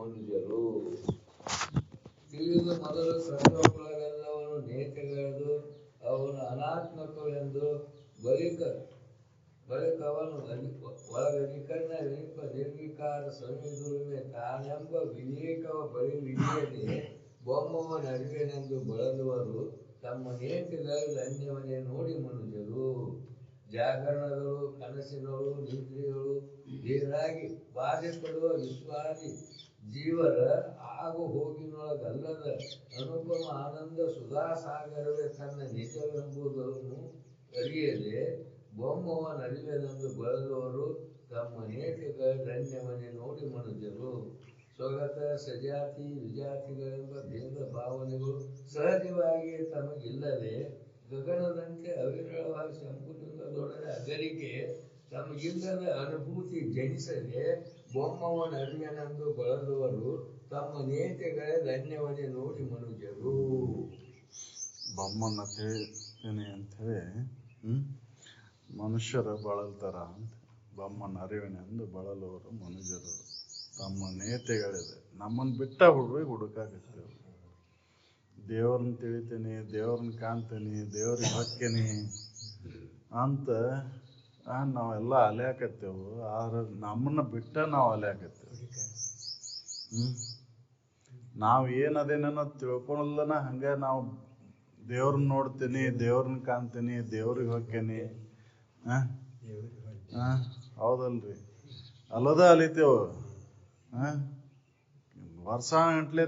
ಮನುಜರು. ತಿಳಿದು ಮೊದಲು ಸಣ್ಣವುಗಳೆಲ್ಲವನ್ನು ನೇತೆಗಳೆದು ಅವನು ಅನಾತ್ಮಕವೆಂದು ಬಳಿಕ ಅವನು ಒಳಗನಿಕನ್ನ ನಿರ್ವಿಕಾರ ಸಂಯುದುಳುಮೆ ತಾನೆಂಬ ವಿವೇಕವ ಬಳಿ ವಿಧಿಯದೆ ಬೊಮ್ಮವ ನಡುವೆನೆಂದು ಬಳಲುವರು ತಮ್ಮ ನೇತಿಗಳಲ್ಲಿ ಅನ್ಯವನ್ನೇ ನೋಡಿ ಮನುಜರು. ಜಾಗರಣಗಳು ಕನಸಿನಗಳು ನಿದ್ರೆಗಳು ಬೇರಾಗಿ ಬಾಧೆ ಪಡುವ ವಿಶ್ವಾದಿ ಜೀವರ ಆಗು ಹೋಗಿನೊಳಗಲ್ಲದ ಅನುಪಮ ಆನಂದ ಸುಧಾಸಾಗರವೇ ತನ್ನ ನಿಜವೆಂಬುದನ್ನು ಅರಿಯದೆ ಬೊಮ್ಮವ ನಡುವೆನೆಂದು ಬಳಲುವರು ತಮ್ಮ ನೇತಿಗಳ ಧನ್ಯವನ್ನೇ ನೋಡಿ ಮನುಜರು. ಸ್ವಗತ ಸಜಾತಿ ವಿಜಾತಿಗಳೆಂಬ ಭೇದ ಭಾವನೆಗಳು ಸಹಜವಾಗಿಯೇ ತಮಗಿಲ್ಲದೆ ಗಗನದಂತೆ ಅವಿರಳವಾಗಿ ಸಂಪುಟದೊಡನೆ ಅಗಲಿಕೆ ತಮಗಿಲ್ಲದ ಅನುಭೂತಿ ಜನಿಸದೆ ಬೊಮ್ಮವ ನಡುವೆನೆಂದು ಬಳಲುವರು ತಮ್ಮ ನೇತೆಗಳ ಧನ್ಯವನ್ನೇ ನೋಡಿ ಮನುಜರು. ಬೊಮ್ಮನ್ನ ತಿಳಿತೀನಿ ಅಂಥೇಳಿ ಮನುಷ್ಯರು ಬಳಲ್ತಾರ ಅಂತ. ಬೊಮ್ಮನ ಅರಿವಿನೆಂದು ಬಳಲುವರು ಮನುಜರು ತಮ್ಮ ನೇತೆಗಳಿದೆ. ನಮ್ಮನ್ನು ಬಿಟ್ಟ ಹುಡುಕಾಕತ್ತೇವೆ. ದೇವ್ರನ್ನ ತಿಳಿತೀನಿ, ದೇವ್ರನ್ನ ಕಾಣ್ತೀನಿ, ದೇವ್ರಿಗೆ ಹೊಕ್ಕೇನಿ ಅಂತ ನಾವೆಲ್ಲ ಅಲೆಯಾಕತ್ತೇವು. ಆದ್ರೆ ನಮ್ಮನ್ನ ಬಿಟ್ಟ ನಾವು ಅಲೆಯಾಕತ್ತೇವೆ. ನಾವು ಏನದೇನೋ ತಿಳ್ಕೊಳಲ್ಲನ ಹಂಗ ನಾವು ದೇವ್ರನ್ನ ನೋಡ್ತೀನಿ, ದೇವ್ರನ್ನ ಕಾಣ್ತೀನಿ, ದೇವ್ರಿಗೆ ಹೊಕ್ಕೇನಿ. ಹೌದಲ್ರಿ? ಅಲ್ಲದ ಅಲಿತೇವು. ವರ್ಷ ಗಂಟ್ಲೆ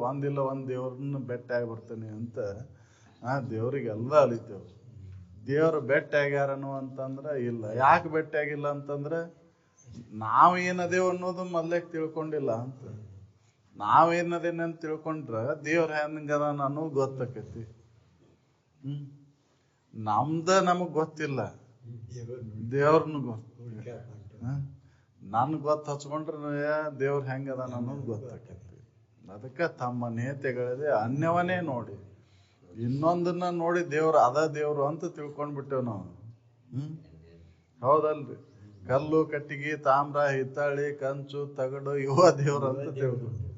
ಒಂದಿಲ್ಲ ಒಂದ್ ದೇವ್ರನ್ನ ಬೆಟ್ಟ ಆಗ್ಬಿಡ್ತೀನಿ ಅಂತ ದೇವ್ರಿಗೆಲ್ಲ ಅಲಿತೇವು. ದೇವ್ರು ಬೆಟ್ಟ ಆಗ್ಯಾರನು ಅಂತಂದ್ರ ಇಲ್ಲ. ಯಾಕೆ ಬೆಟ್ಟ ಆಗಿಲ್ಲ ಅಂತಂದ್ರ ನಾವ್ ಏನದೇವ್ ಅನ್ನೋದು ಮೊದ್ಲೇಕ್ ತಿಳ್ಕೊಂಡಿಲ್ಲ ಅಂತ. ನಾವೇನದೇನಂತ ತಿಳ್ಕೊಂಡ್ರ ದೇವ್ರ ಹೆಂಗದ ಅನ್ನೋದು ಗೊತ್ತಾಕೈತಿ. ನಮಗ್ ಗೊತ್ತಿಲ್ಲ, ದೇವ್ರನ್ನ ಗೊತ್ತ. ನನ್ ಗೊತ್ತ ಹಚ್ಕೊಂಡ್ರೆ ದೇವ್ರ ಹೆಂಗದ ಅನ್ನೋದು ಗೊತ್ತಾಕೈತಿ. ಅದಕ್ಕೆ ತಮ್ಮ ನೇತೆಗಳಿದೆ ಅನ್ಯವನ್ನೇ ನೋಡಿ, ಇನ್ನೊಂದನ್ನ ನೋಡಿ ದೇವ್ರು ಅದ ದೇವ್ರು ಅಂತ ತಿಳ್ಕೊಂಡ್ಬಿಟ್ಟೇವ್ ನಾವು. ಹೌದಲ್ರಿ? ಕಲ್ಲು ಕಟ್ಟಿಗೆ ತಾಮ್ರ ಹಿತ್ತಾಳಿ ಕಂಚು ತಗಡು ಇವ ದೇವ್ರ ಅಂತ ತಿಳ್ಕೊಂಡು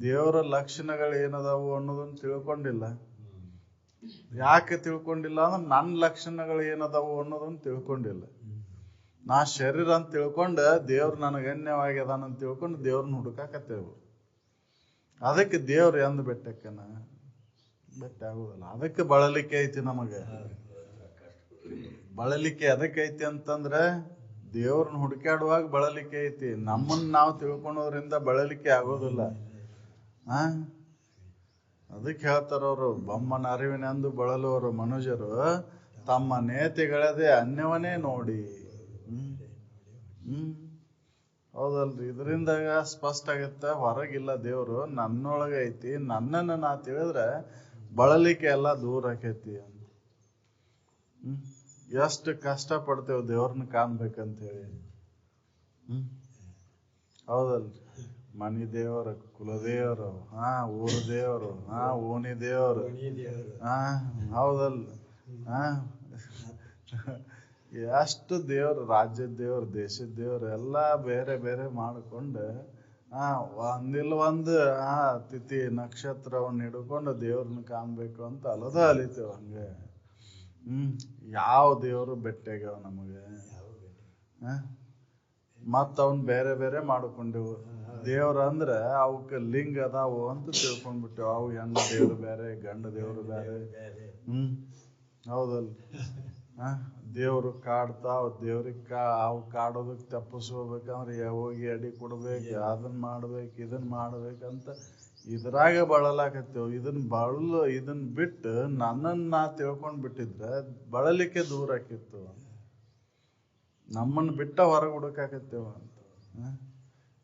ದೇವರ ಲಕ್ಷಣಗಳು ಏನದಾವು ಅನ್ನೋದನ್ನ ತಿಳ್ಕೊಂಡಿಲ್ಲ. ಯಾಕೆ ತಿಳ್ಕೊಂಡಿಲ್ಲ ಅಂದ್ರೆ ನನ್ನ ಲಕ್ಷಣಗಳು ಏನದಾವು ಅನ್ನೋದನ್ನ ತಿಳ್ಕೊಂಡಿಲ್ಲ. ನಾ ಶರೀರ ಅಂತ ತಿಳ್ಕೊಂಡ ದೇವ್ರು ನನಗೆ ಗಣ್ಯವಾಗ್ಯದಾನ ಅಂತ ತಿಳ್ಕೊಂಡು ದೇವ್ರನ್ನ ಹುಡುಕಾಕತ್ತೇವು. ಅದಕ್ಕೆ ದೇವ್ರು ಎಂದ ಬೆಟ್ಟಕ್ಕನ ಬೆಟ್ಟ ಆಗುದಲ್ಲ. ಅದಕ್ಕೆ ಬಳಲಿಕೆ ಐತಿ ನಮಗೆ. ಬಳಲಿಕೆ ಅದಕ್ಕೆ ಐತಿ ಅಂತಂದ್ರೆ ದೇವ್ರನ್ನ ಹುಡುಕಾಡುವಾಗ ಬಳಲಿಕೆ ಐತಿ. ನಮ್ಮನ್ನ ನಾವು ತಿಳ್ಕೊಳೋದ್ರಿಂದ ಬಳಲಿಕೆ ಆಗೋದಿಲ್ಲ. ಅದಕ್ಕೆ ಹೇಳ್ತಾರವ್ರು, ಬೊಮ್ಮನ ಅರಿವಿನೆಂದು ಬಳಲುವರು ಮನುಜರು ತಮ್ಮ ನೇತಿಗಳದೇ ಅನ್ಯವನ್ನೇ ನೋಡಿ. ಹೌದಲ್ರಿ? ಇದರಿಂದ ಸ್ಪಷ್ಟ ಆಗತ್ತ ಹೊರಗಿಲ್ಲ ದೇವ್ರು ನನ್ನೊಳಗ ಐತಿ. ನನ್ನನ್ನು ನಾ ತಿಳಿದ್ರೆ ಬಳಲಿಕೆ ಎಲ್ಲ ದೂರ ಆಕೈತಿ ಅಂತ. ಎಷ್ಟು ಕಷ್ಟ ಪಡ್ತೇವೆ ದೇವ್ರನ್ನ ಕಾಣ್ಬೇಕಂತ ಹೇಳಿ. ಹೌದಲ್ರಿ? ಮನಿ ದೇವರು, ಕುಲದೇವರು, ಊರು ದೇವರು, ಓಣಿ ದೇವರು, ಹೌದಲ್ರಿ? ಎಷ್ಟು ದೇವ್ರು, ರಾಜ್ಯದ ದೇವ್ರು, ದೇಶದ ದೇವ್ರು ಎಲ್ಲಾ ಬೇರೆ ಬೇರೆ ಮಾಡಿಕೊಂಡು ಒಂದಿಲ್ಲ ಒಂದು ತಿಥಿ ನಕ್ಷತ್ರವನ್ನ ಹಿಡ್ಕೊಂಡು ದೇವ್ರನ್ನ ಕಾಣ್ಬೇಕು ಅಂತ ಅಲದ ಅಲಿತೇವ. ಹಂಗೆ ಯಾವ ದೇವ್ರು ಬೆಟ್ಟಾಗ್ಯಾವ ನಮಗೆ? ಮತ್ತ ಅವನ್ ಬೇರೆ ಬೇರೆ ಮಾಡ್ಕೊಂಡೆವು. ದೇವ್ರ ಅಂದ್ರ ಅವಕ್ಕೆ ಲಿಂಗ ಅದಾವು ಅಂತ ತಿಳ್ಕೊಂಡ್ಬಿಟ್ಟೆವು. ಅವು ಹೆಣ್ಣು ದೇವ್ರು ಬೇರೆ, ಗಂಡ ದೇವ್ರು ಬೇರೆ. ಹೌದಲ್? ದೇವ್ರು ಕಾಡ್ತಾವ್. ದೇವ್ರಿಗೆ ಅವು ಕಾಡೋದಕ್ಕೆ ತಪ್ಪಿಸ್ಕೋಬೇಕಂದ್ರೆ ಹೋಗಿ ಅಡಿ ಕೊಡ್ಬೇಕು, ಅದನ್ನ ಮಾಡ್ಬೇಕು, ಇದನ್ನ ಮಾಡ್ಬೇಕಂತ ಇದ್ರಾಗ ಬಳಲಾಕತ್ತೇವು. ಇದನ್ನ ಬಿಟ್ಟು ನನ್ನನ್ನ ನಾ ತಿಳ್ಕೊಂಡ್ ಬಿಟ್ಟಿದ್ರೆ ಬಳಲಿಕ್ಕೆ ದೂರ ಆಕಿತ್ತು. ನಮ್ಮನ್ನ ಬಿಟ್ಟ ಹೊರಗೆ ಹುಡುಕಾಕತ್ತೇವ ಅಂತ.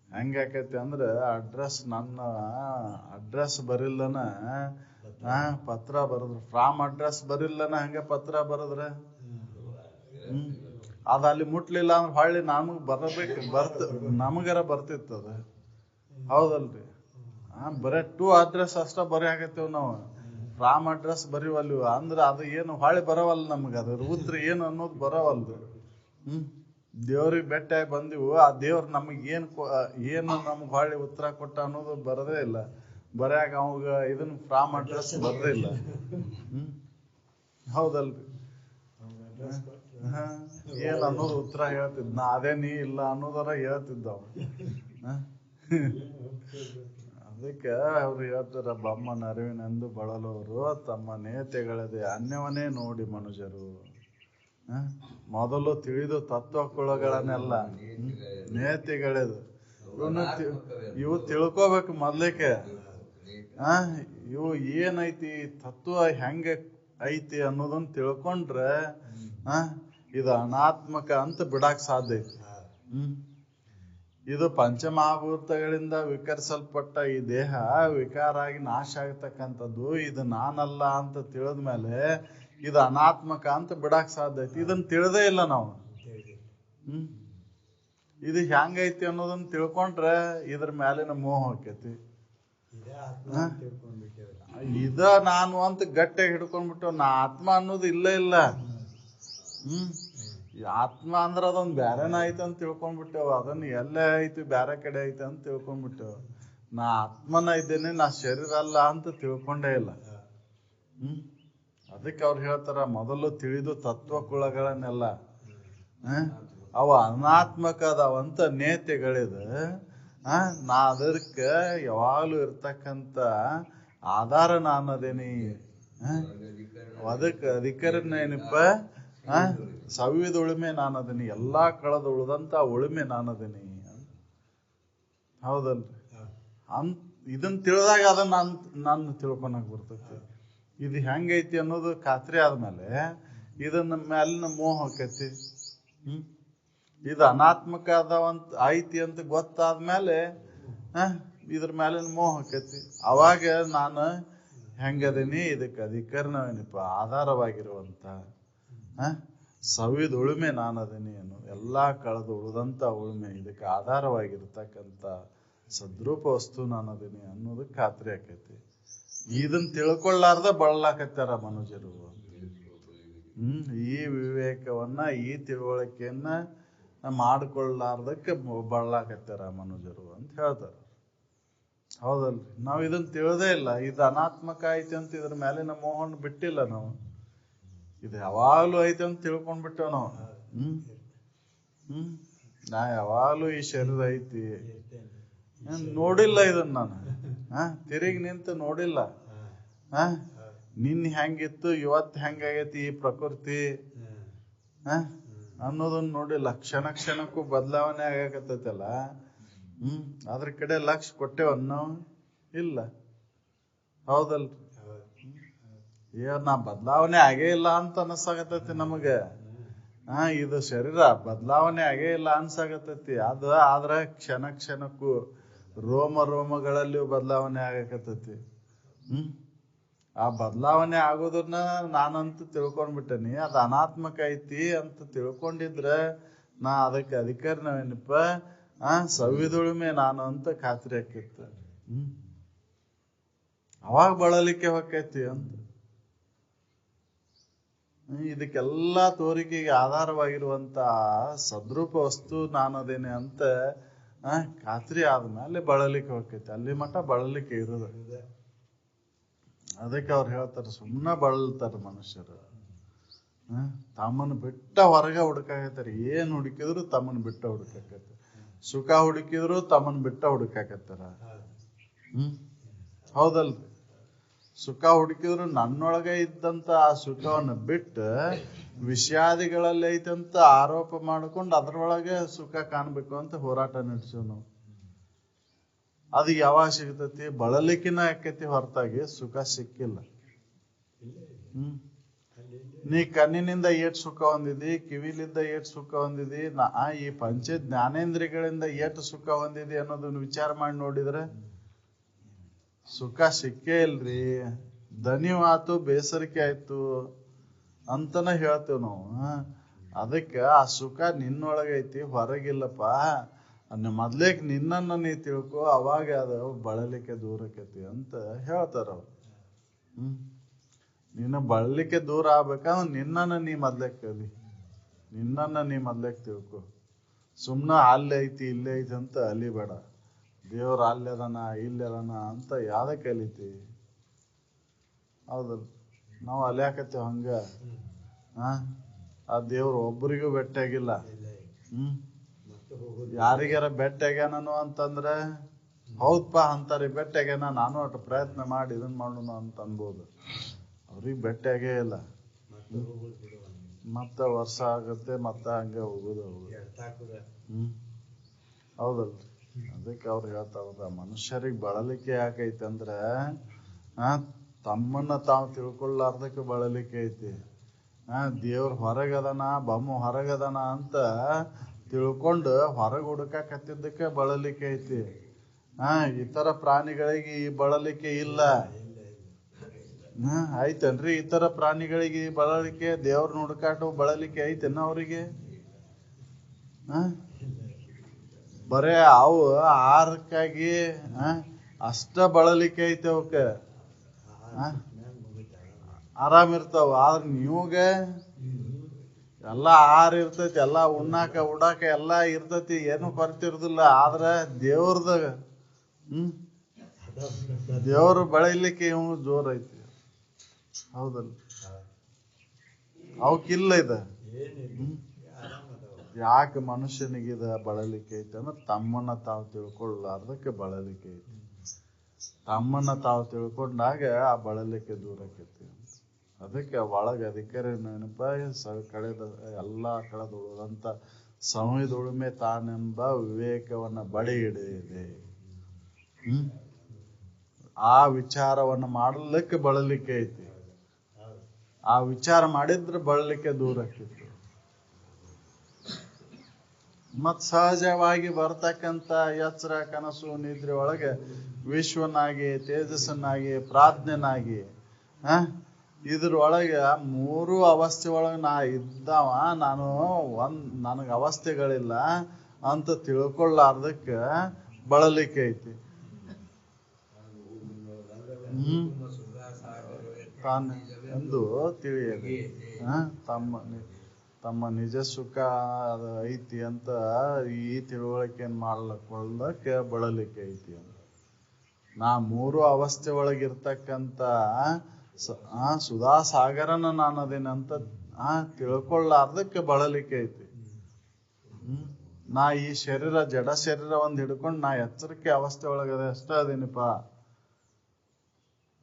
ಹೆಂಗಾಕೈತಿ ಅಂದ್ರೆ ನನ್ನ ಅಡ್ರೆಸ್ ಬರಿಲ್ಲನ ಪತ್ರ ಬರದ್ರ, ಫ್ರಾಮ್ ಅಡ್ರೆಸ್ ಬರಿಲ್ಲನ ಹಂಗೆ ಪತ್ರ ಬರದ್ರ ಅದ ಅಲ್ಲಿ ಮುಟ್ಲಿಲ್ಲ ಅಂದ್ರೆ ಹೊಳ್ಳಿ ನಮಗ್ ಬರಬೇಕು, ನಮಗಾರ ಬರ್ತಿತ್ತದ. ಹೌದಲ್ರಿ? ಬರೇ ಟು ಅಡ್ರೆಸ್ ಅಷ್ಟ ಬರೀ ಆಗತ್ತೇವ್ ನಾವು. ಫ್ರಾಮ್ ಅಡ್ರೆಸ್ ಬರೀವಲ್ವ ಅಂದ್ರೆ ಅದು ಏನು ಹೊಳ್ಳಿ ಬರವಲ್ಲ ನಮ್ಗೆ. ಅದ್ರ ಉತ್ತರ ಏನು ಅನ್ನೋದು ಬರವಲ್ದು. ದೇವ್ರಿಗೆ ಭೇಟಿಯಾಗಿ ಬಂದಿವು, ಆ ದೇವ್ರು ನಮಗೆ ಏನು ನಮ್ಗೆ ಹೊಳ್ಳಿ ಉತ್ತರ ಕೊಟ್ಟ ಅನ್ನೋದು ಬರೋದೇ ಇಲ್ಲ. ಬರ್ಯಾಗ ಅವಾಗ ಇದನ್ನ ಫ್ರಾಮ್ ಅಡ್ರೆಸ್ ಬರೋದೇ ಇಲ್ಲ. ಹೌದಲ್ರಿ? ಏನ್ ಅನ್ನೋದು ಉತ್ತರ ಹೇಳ್ತಿದ್ ನಾ, ಅದೇ ನೀ ಇಲ್ಲ ಅನ್ನೋದರ ಹೇಳ್ತಿದ್ದ ಅವ. ಅದಕ್ಕೆ ಅವ್ರು ಹೇಳ್ತಾರ, ಬಮ್ಮನ ಅರಿವಿನೆಂದು ಬಳಲೋರು ತಮ್ಮ ನೇತೆಗಳದೆ ಅನ್ಯವನ್ನೇ ನೋಡಿ ಮನುಜರು. ಮೊದಲು ತಿಳಿದು ತತ್ವಕುಳಗಳನ್ನೆಲ್ಲ ನೇತಿಗಳಿದು ಇವು ತಿಳ್ಕೋಬೇಕು ಮೊದ್ಲಿಕ್ಕೆ. ಇವು ಏನೈತಿ, ತತ್ವ ಹೆಂಗ ಐತಿ ಅನ್ನೋದನ್ನ ತಿಳ್ಕೊಂಡ್ರೆ ಇದು ಅನಾತ್ಮಕ ಅಂತ ಬಿಡಾಕ್ ಸಾಧ್ಯ ಐತಿ. ಇದು ಪಂಚಮಹಾಭೂತಗಳಿಂದ ವಿಕರಿಸಲ್ಪಟ್ಟ ಈ ದೇಹ ವಿಕಾರ ಆಗಿ ನಾಶ ಆಗತಕ್ಕಂಥದ್ದು. ಇದು ನಾನಲ್ಲ ಅಂತ ತಿಳಿದ್ಮೇಲೆ ಇದು ಅನಾತ್ಮಕ ಅಂತ ಬಿಡಾಕ್ ಸಾಧ್ಯ ಐತಿ. ಇದನ್ನ ತಿಳಿದೇ ಇಲ್ಲ ನಾವು. ಇದು ಹೆಂಗೈತಿ ಅನ್ನೋದನ್ನ ತಿಳ್ಕೊಂಡ್ರೆ ಇದ್ರ ಮೇಲಿನ ಮೋಹ ಹೋಗ್ತೈತಿ. ಇದ ನಾನು ಅಂತ ಗಟ್ಟಿಯಾಗಿ ಹಿಡ್ಕೊಂಡ್ಬಿಟ್ಟು ನಾ ಆತ್ಮ ಅನ್ನೋದು ಇಲ್ಲೇ ಇಲ್ಲ. ಆತ್ಮ ಅಂದ್ರ ಅದೊಂದು ಬ್ಯಾರೆನ ಐತೆ ಅಂತ ತಿಳ್ಕೊಂಡ್ಬಿಟ್ಟೆವು. ಅದನ್ನ ಎಲ್ಲೇ ಐತಿ ಬ್ಯಾರೆ ಕಡೆ ಐತೆ ಅಂತ ತಿಳ್ಕೊಂಡ್ಬಿಟ್ಟೆವು. ನಾ ಆತ್ಮನ ಇದ್ದೇನೆ, ನಾ ಶರೀರ ಅಲ್ಲ ಅಂತ ತಿಳ್ಕೊಂಡೇ ಇಲ್ಲ. ಅದಕ್ಕೆ ಅವ್ರು ಹೇಳ್ತಾರ, ಮೊದಲು ತಿಳಿದು ತತ್ವಕುಳಗಳನ್ನೆಲ್ಲ ಅವ ಅನಾತ್ಮಕ ಅದಾವಂತ ನೇತೆಗಳಿದ. ನಾ ಅದಕ್ಕೆ ಯಾವಾಗ್ಲೂ ಇರ್ತಕ್ಕಂಥ ಆಧಾರ ನಾನದೇನಿ. ಅದಕ್ಕೆ ಅಧಿಕಾರನೇನಪ್ಪ, ಸವ್ಯದ ಉಳುಮೆ ನಾನದೀನಿ, ಎಲ್ಲಾ ಕಳೆದ ಉಳಿದಂತ ಉಳುಮೆ ನಾನದೀನಿ. ಹೌದಲ್ರಿ? ಇದನ್ನ ತಿಳಿದಾಗ ಅದನ್ನ ನಾನು ತಿಳ್ಕೊಳಕ್ ಬರ್ತೈತಿ. ಇದು ಹೆಂಗೈತಿ ಅನ್ನೋದು ಖಾತ್ರಿ ಆದ್ಮೇಲೆ ಇದನ್ನ ಮೇಲಿನ ಮೋಹ ಹೋಕೈತಿ. ಇದು ಅನಾತ್ಮಕ ಅದಾವಂತ ಐತಿ ಅಂತ ಗೊತ್ತಾದ್ಮೇಲೆ ಇದ್ರ ಮೇಲಿನ ಮೋಹ ಹೋಕೈತಿ. ಅವಾಗ ನಾನು ಹೆಂಗದೀನಿ, ಇದಕ್ಕೆ ಅಧಿಕರಣವೇನಪ್ಪ, ಆಧಾರವಾಗಿರುವಂತ ಸವಿದ ಉಳುಮೆ ನಾನದೀನಿ ಅನ್ನೋ, ಎಲ್ಲಾ ಕಳೆದು ಉಳಿದಂತ ಉಳುಮೆ, ಇದಕ್ಕೆ ಆಧಾರವಾಗಿರ್ತಕ್ಕಂಥ ಸದ್ರೂಪ ವಸ್ತು ನಾನದೀನಿ ಅನ್ನೋದಕ್ಕೆ ಖಾತ್ರಿ ಆಕೈತಿ. ಇದನ್ನ ತಿಳ್ಕೊಳ್ಳಾರ್ದ ಬಳಲಾಕತ್ತಾರ ಮನುಜರು. ಈ ವಿವೇಕವನ್ನ, ಈ ತಿಳುವಳಿಕೆಯನ್ನ ಮಾಡಿಕೊಳ್ಳಾರ್ದಕ್ಕೆ ಬಳಲಾಕತ್ತಾರ ಮನುಜರು ಅಂತ ಹೇಳ್ತಾರ. ಹೌದಲ್ರಿ? ನಾವ್ ಇದನ್ನ ತಿಳಿದೇ ಇಲ್ಲ. ಇದು ಅನಾತ್ಮಕ ಐತಿ ಅಂತ ಇದ್ರ ಮೇಲಿನ ಮೋಹನ್ ಬಿಟ್ಟಿಲ್ಲ ನಾವು. ಇದು ಯಾವಾಗ್ಲೂ ಐತಿ ಅಂತ ತಿಳ್ಕೊಂಡ್ಬಿಟ್ಟೇವ್ ನಾವು. ನಾ ಯಾವಾಗ್ಲೂ ಈ ಶರೀರ ಐತಿ ನೋಡಿಲ್ಲ. ಇದನ್ನ ನಾನು ತಿರುಗಿ ನಿಂತು ನೋಡಿಲ್ಲ. ನಿನ್ ಹೆಂಗಿತ್ತು, ಇವತ್ತು ಹೆಂಗಾಗೈತಿ ಈ ಪ್ರಕೃತಿ ಅನ್ನೋದನ್ನ ನೋಡಿಲ್ಲ. ಕ್ಷಣ ಕ್ಷಣಕ್ಕೂ ಬದಲಾವಣೆ ಆಗಾಕತ್ತೈತಲ್ಲ. ಅದ್ರ ಕಡೆ ಲಕ್ಷ ಕೊಟ್ಟೇವನ್ನೋ ಇಲ್ಲ. ಹೌದಲ್ರಿ? ನಾ ಬದಲಾವಣೆ ಆಗೇ ಇಲ್ಲ ಅಂತ ಅನಸಾಗತೈತಿ ನಮಗೆ. ಇದು ಶರೀರ ಬದಲಾವಣೆ ಆಗೇ ಇಲ್ಲ ಅನ್ಸಾಗತೈತಿ. ಅದು ಆದ್ರೆ ಕ್ಷಣ ಕ್ಷಣಕ್ಕೂ ರೋಮ ರೋಮಗಳಲ್ಲಿಯೂ ಬದಲಾವಣೆ ಆಗಕತ್ತೈತಿ. ಆ ಬದಲಾವಣೆ ಆಗೋದನ್ನ ನಾನಂತ ತಿಳ್ಕೊಂಡ್ಬಿಟ್ಟೇನಿ. ಅದು ಅನಾತ್ಮಕ ಐತಿ ಅಂತ ತಿಳ್ಕೊಂಡಿದ್ರೆ ನಾ ಅದಕ್ಕೆ ಅಧಿಕಾರನವೇನಪ್ಪ, ಸವಿದುಳುಮೆ ನಾನು ಅಂತ ಖಾತ್ರಿ ಆಕಿತ್ತು. ಅವಾಗ ಬಳಲಿಕ್ಕೆ ಹೊಕ್ಕೈತಿ ಅಂತ. ಇದಕ್ಕೆಲ್ಲಾ ತೋರಿಕೆಗೆ ಆಧಾರವಾಗಿರುವಂತ ಸದ್ರೂಪ ವಸ್ತು ನಾನದೇನೆ ಅಂತ ಖಾತ್ರಿ ಆದ್ಮೇಲೆ ಬಳಲಿಕ್ಕೆ ಹೊಕ್ಕೈತಿ. ಅಲ್ಲಿ ಮಠ ಬಳಲಿಕ್ಕೆ ಇರೋದು. ಅದಕ್ಕೆ ಅವ್ರು ಹೇಳ್ತಾರೆ, ಸುಮ್ಮನೆ ಬಳಲ್ತಾರ ಮನುಷ್ಯರು. ತಮ್ಮನ್ನು ಬಿಟ್ಟ ಹೊರಗೆ ಹುಡುಕಾಕತ್ತಾರ. ಏನ್ ಹುಡುಕಿದ್ರು ತಮ್ಮನ್ ಬಿಟ್ಟ ಹುಡುಕಾಕತ್ತ. ಸುಖ ಹುಡುಕಿದ್ರು ತಮ್ಮನ್ ಬಿಟ್ಟ ಹುಡುಕಾಕತ್ತಾರ. ಹೌದಲ್ರಿ? ಸುಖ ಹುಡುಕಿದ್ರು ನನ್ನೊಳಗೆ ಇದ್ದಂತ ಆ ಸುಖವನ್ನು ಬಿಟ್ಟು ವಿಷಯಾದಿಗಳಲ್ಲಿ ಐತಂತ ಆರೋಪ ಮಾಡ್ಕೊಂಡು ಅದ್ರೊಳಗೆ ಸುಖ ಕಾಣ್ಬೇಕು ಅಂತ ಹೋರಾಟ ನಡೆಸೇವ್ ನಾವು. ಅದು ಯಾವಾಗ ಸಿಗ್ತತಿ? ಬಳಲಿಕ್ಕಿನ ಆಕೈತಿ ಹೊರತಾಗಿ ಸುಖ ಸಿಕ್ಕಿಲ್ಲ. ನೀ ಕಣ್ಣಿನಿಂದ ಏಟ್ ಸುಖ ಹೊಂದಿದಿ, ಕಿವಿಲಿಂದ ಏಟ್ ಸುಖ ಹೊಂದಿದಿ, ಈ ಪಂಚ ಜ್ಞಾನೇಂದ್ರಿಯಗಳಿಂದ ಏಟ್ ಸುಖ ಹೊಂದಿದಿ ಅನ್ನೋದನ್ನ ವಿಚಾರ ಮಾಡಿ ನೋಡಿದ್ರೆ ಸುಖ ಸಿಕ್ಕೇ ಇಲ್ರಿ. ದನಿವಾತು, ಬೇಸರಿಕೆ ಆಯ್ತು ಅಂತನ ಹೇಳ್ತೇವ್ ನಾವು. ಅದಕ್ಕೆ ಆ ಸುಖ ನಿನ್ನೊಳಗೈತಿ, ಹೊರಗಿಲ್ಲಪ್ಪ. ಮೊದ್ಲೇಕ್ ನಿನ್ನನ್ನು ನೀ ತಿಳ್ಕೊ, ಅವಾಗ ಅದು ಬಳಲಿಕ್ಕೆ ದೂರಕೈತಿ ಅಂತ ಹೇಳ್ತಾರ ಅವ್ರು. ನಿನ್ನ ಬಳಲಿಕ್ಕೆ ದೂರ ಆಗ್ಬೇಕಂದ್ರೆ ನಿನ್ನನ್ನು ನೀ ಮೊದ್ಲೇಕ್ ಕಲಿ, ನಿನ್ನನ್ನು ನೀ ಮೊದ್ಲೇಕ್ ತಿಳ್ಕೊ. ಸುಮ್ಮನೆ ಅಲ್ಲಿ ಐತಿ ಇಲ್ಲೇ ಐತಿ ಅಂತ ಅಲಿಬೇಡ. ದೇವ್ರ ಅಲ್ಲದನ ಇಲ್ಲದನ ಅಂತ ಯಾವ್ದಕ್ಕೆ ಅಲಿತಿ? ಹೌದಲ್ಲ, ನಾವು ಅಲಿಯಾಕತ್ತೇವ ಹಂಗ. ಆ ದೇವ್ರು ಒಬ್ಬರಿಗೂ ಭೇಟಿಯಾಗಿಲ್ಲ. ಯಾರಿಗಾರ ಭೇಟಿಯಾಗ್ಯಾನನು ಅಂತಂದ್ರೆ ಹೌದಪ್ಪ ಅಂತಾರೆ, ಭೇಟಿಯಾಗ್ಯಾನ, ನಾನು ಅಷ್ಟು ಪ್ರಯತ್ನ ಮಾಡಿ ಇದನ್ನ ಮಾಡೋಣ ಅಂತ ಅನ್ಬೋದು. ಅವ್ರಿಗೆ ಭೇಟಿಯಾಗೇ ಇಲ್ಲ. ಮತ್ತ ವರ್ಷ ಆಗತ್ತೆ, ಮತ್ತ ಹಂಗೆ ಹೋಗುದು. ಹೌದಲ್ರಿ? ಅದಕ್ಕೆ ಅವ್ರು ಹೇಳ್ತಾರ, ಮನುಷ್ಯರಿಗೆ ಬಳಲಿಕೆ ಯಾಕೈತಿ ಅಂದ್ರೆ ತಮ್ಮನ್ನ ತಾವು ತಿಳ್ಕೊಳ್ಳಾರ್ದಕ್ಕೆ ಬಳಲಿಕೆ ಐತಿ. ದೇವ್ರ ಹೊರಗದನ, ಬಮ್ಮ ಹೊರಗದನ ಅಂತ ತಿಳ್ಕೊಂಡು ಹೊರಗೆ ಹುಡುಕಕತ್ತಿದ್ದಕ್ಕೆ ಬಳಲಿಕೆ ಐತಿ. ಇತರ ಪ್ರಾಣಿಗಳಿಗೆ ಈ ಬಳಲಿಕೆ ಇಲ್ಲ. ಐತನ್ರಿ? ಇತರ ಪ್ರಾಣಿಗಳಿಗೆ ಈ ಬಳಲಿಕೆ, ದೇವ್ರನ್ನ ಹುಡುಕಾಟ ಬಳಲಿಕೆ ಐತೆನ ಅವ್ರಿಗೆ? ಬರೇ ಅವು ಆಹಾರಕ್ಕಾಗಿ ಅಷ್ಟ ಬಳಲಿಕೆ ಐತೆ ಅವಕ್ಕೆ. ಆರಾಮಿರ್ತಾವ. ಆದ್ರೆ ನೀವಗ ಎಲ್ಲಾ ಆಹಾರ ಇರ್ತೈತಿ, ಎಲ್ಲಾ ಉಣ್ಣಾಕ ಉಡಾಕ ಎಲ್ಲಾ ಇರ್ತೈತಿ, ಏನು ಕೊರತಿರುದಿಲ್ಲ. ಆದ್ರ ದೇವ್ರ ಬಳಲಿಕ್ಕೆ ಇವ್ ಜೋರ್ ಐತಿ. ಹೌದಲ್ಲ? ಅವಕ್ಕಿಲ್ಲ ಇದ. ಯಾಕೆ ಮನುಷ್ಯನಿಗಿದ ಬಳಲಿಕೆ ಐತಿ ಅಂದ್ರೆ ತಮ್ಮನ್ನ ತಾವು ತಿಳ್ಕೊಳ್ಳಾರ್ದಕ್ಕೆ ಬಳಲಿಕೆ ಐತಿ. ತಮ್ಮನ್ನ ತಾವು ತಿಳ್ಕೊಂಡಾಗ ಆ ಬಳಲಿಕೆ ದೂರ ಆಕೈತಿ. ಅದಕ್ಕೆ ಒಳಗ ಅಧಿಕಾರಿ ನೆನಪ ಎಲ್ಲಾ ಕಳೆದುಳಿದಂತ ಸಂವಿದುಳುಮೆ ತಾನೆಂಬ ವಿವೇಕವನ್ನ ಬಡಿ ಹಿಡಿದಿದೆ. ಆ ವಿಚಾರವನ್ನ ಮಾಡಲಿಕ್ಕೆ ಬಳಲಿಕೆ ಐತಿ. ಆ ವಿಚಾರ ಮಾಡಿದ್ರೆ ಬಳಲಿಕೆ ದೂರ ಆಕಿತ್ತು. ಮತ್ ಸಹಜವಾಗಿ ಬರ್ತಕ್ಕಂತ ಎಚ್ಚರ, ಕನಸು, ನಿದ್ರೆ ಒಳಗೆ ವಿಶ್ವನಾಗಿ, ತೇಜಸ್ಸನ್ನಾಗಿ, ಪ್ರಾಜ್ಞನಾಗಿ ಇದ್ರೊಳಗೆ ಮೂರು ಅವಸ್ಥೆ ಒಳಗೆ ನಾ ಇದ್ದಾವ, ನನಗ ಅವಸ್ಥೆಗಳಿಲ್ಲ ಅಂತ ತಿಳ್ಕೊಳ್ಳಾರ್ದಕ್ಕೆ ಬಳಲಿಕೆ ಐತಿ. ತಾನು ಎಂದು ತಿಳಿಯಲಿ. ತಮ್ಮ ನಿಜ ಸುಖ ಅದು ಐತಿ ಅಂತ ಈ ತಿಳುವಳಿಕೆಯನ್ನು ಮಾಡ್ಲಕ್ಕೆ ಬಳಲಿಕೆ ಐತಿ ಅಂತ. ನಾ ಮೂರು ಅವಸ್ಥೆ ಒಳಗಿರ್ತಕ್ಕಂಥ ಸುಧಾ ಸಾಗರನ ನಾನು ಅದೇನಂತ ತಿಳ್ಕೊಳ್ಳಾರ್ದಕ್ಕೆ ಬಳಲಿಕೆ ಐತಿ. ನಾ ಈ ಶರೀರ, ಜಡ ಶರೀರ ಒಂದ್ ಹಿಡ್ಕೊಂಡು ನಾ ಎಚ್ಚರಿಕೆ ಅವಸ್ಥೆ ಒಳಗದೆ ಅಷ್ಟ ಅದೇನಿಪ್ಪ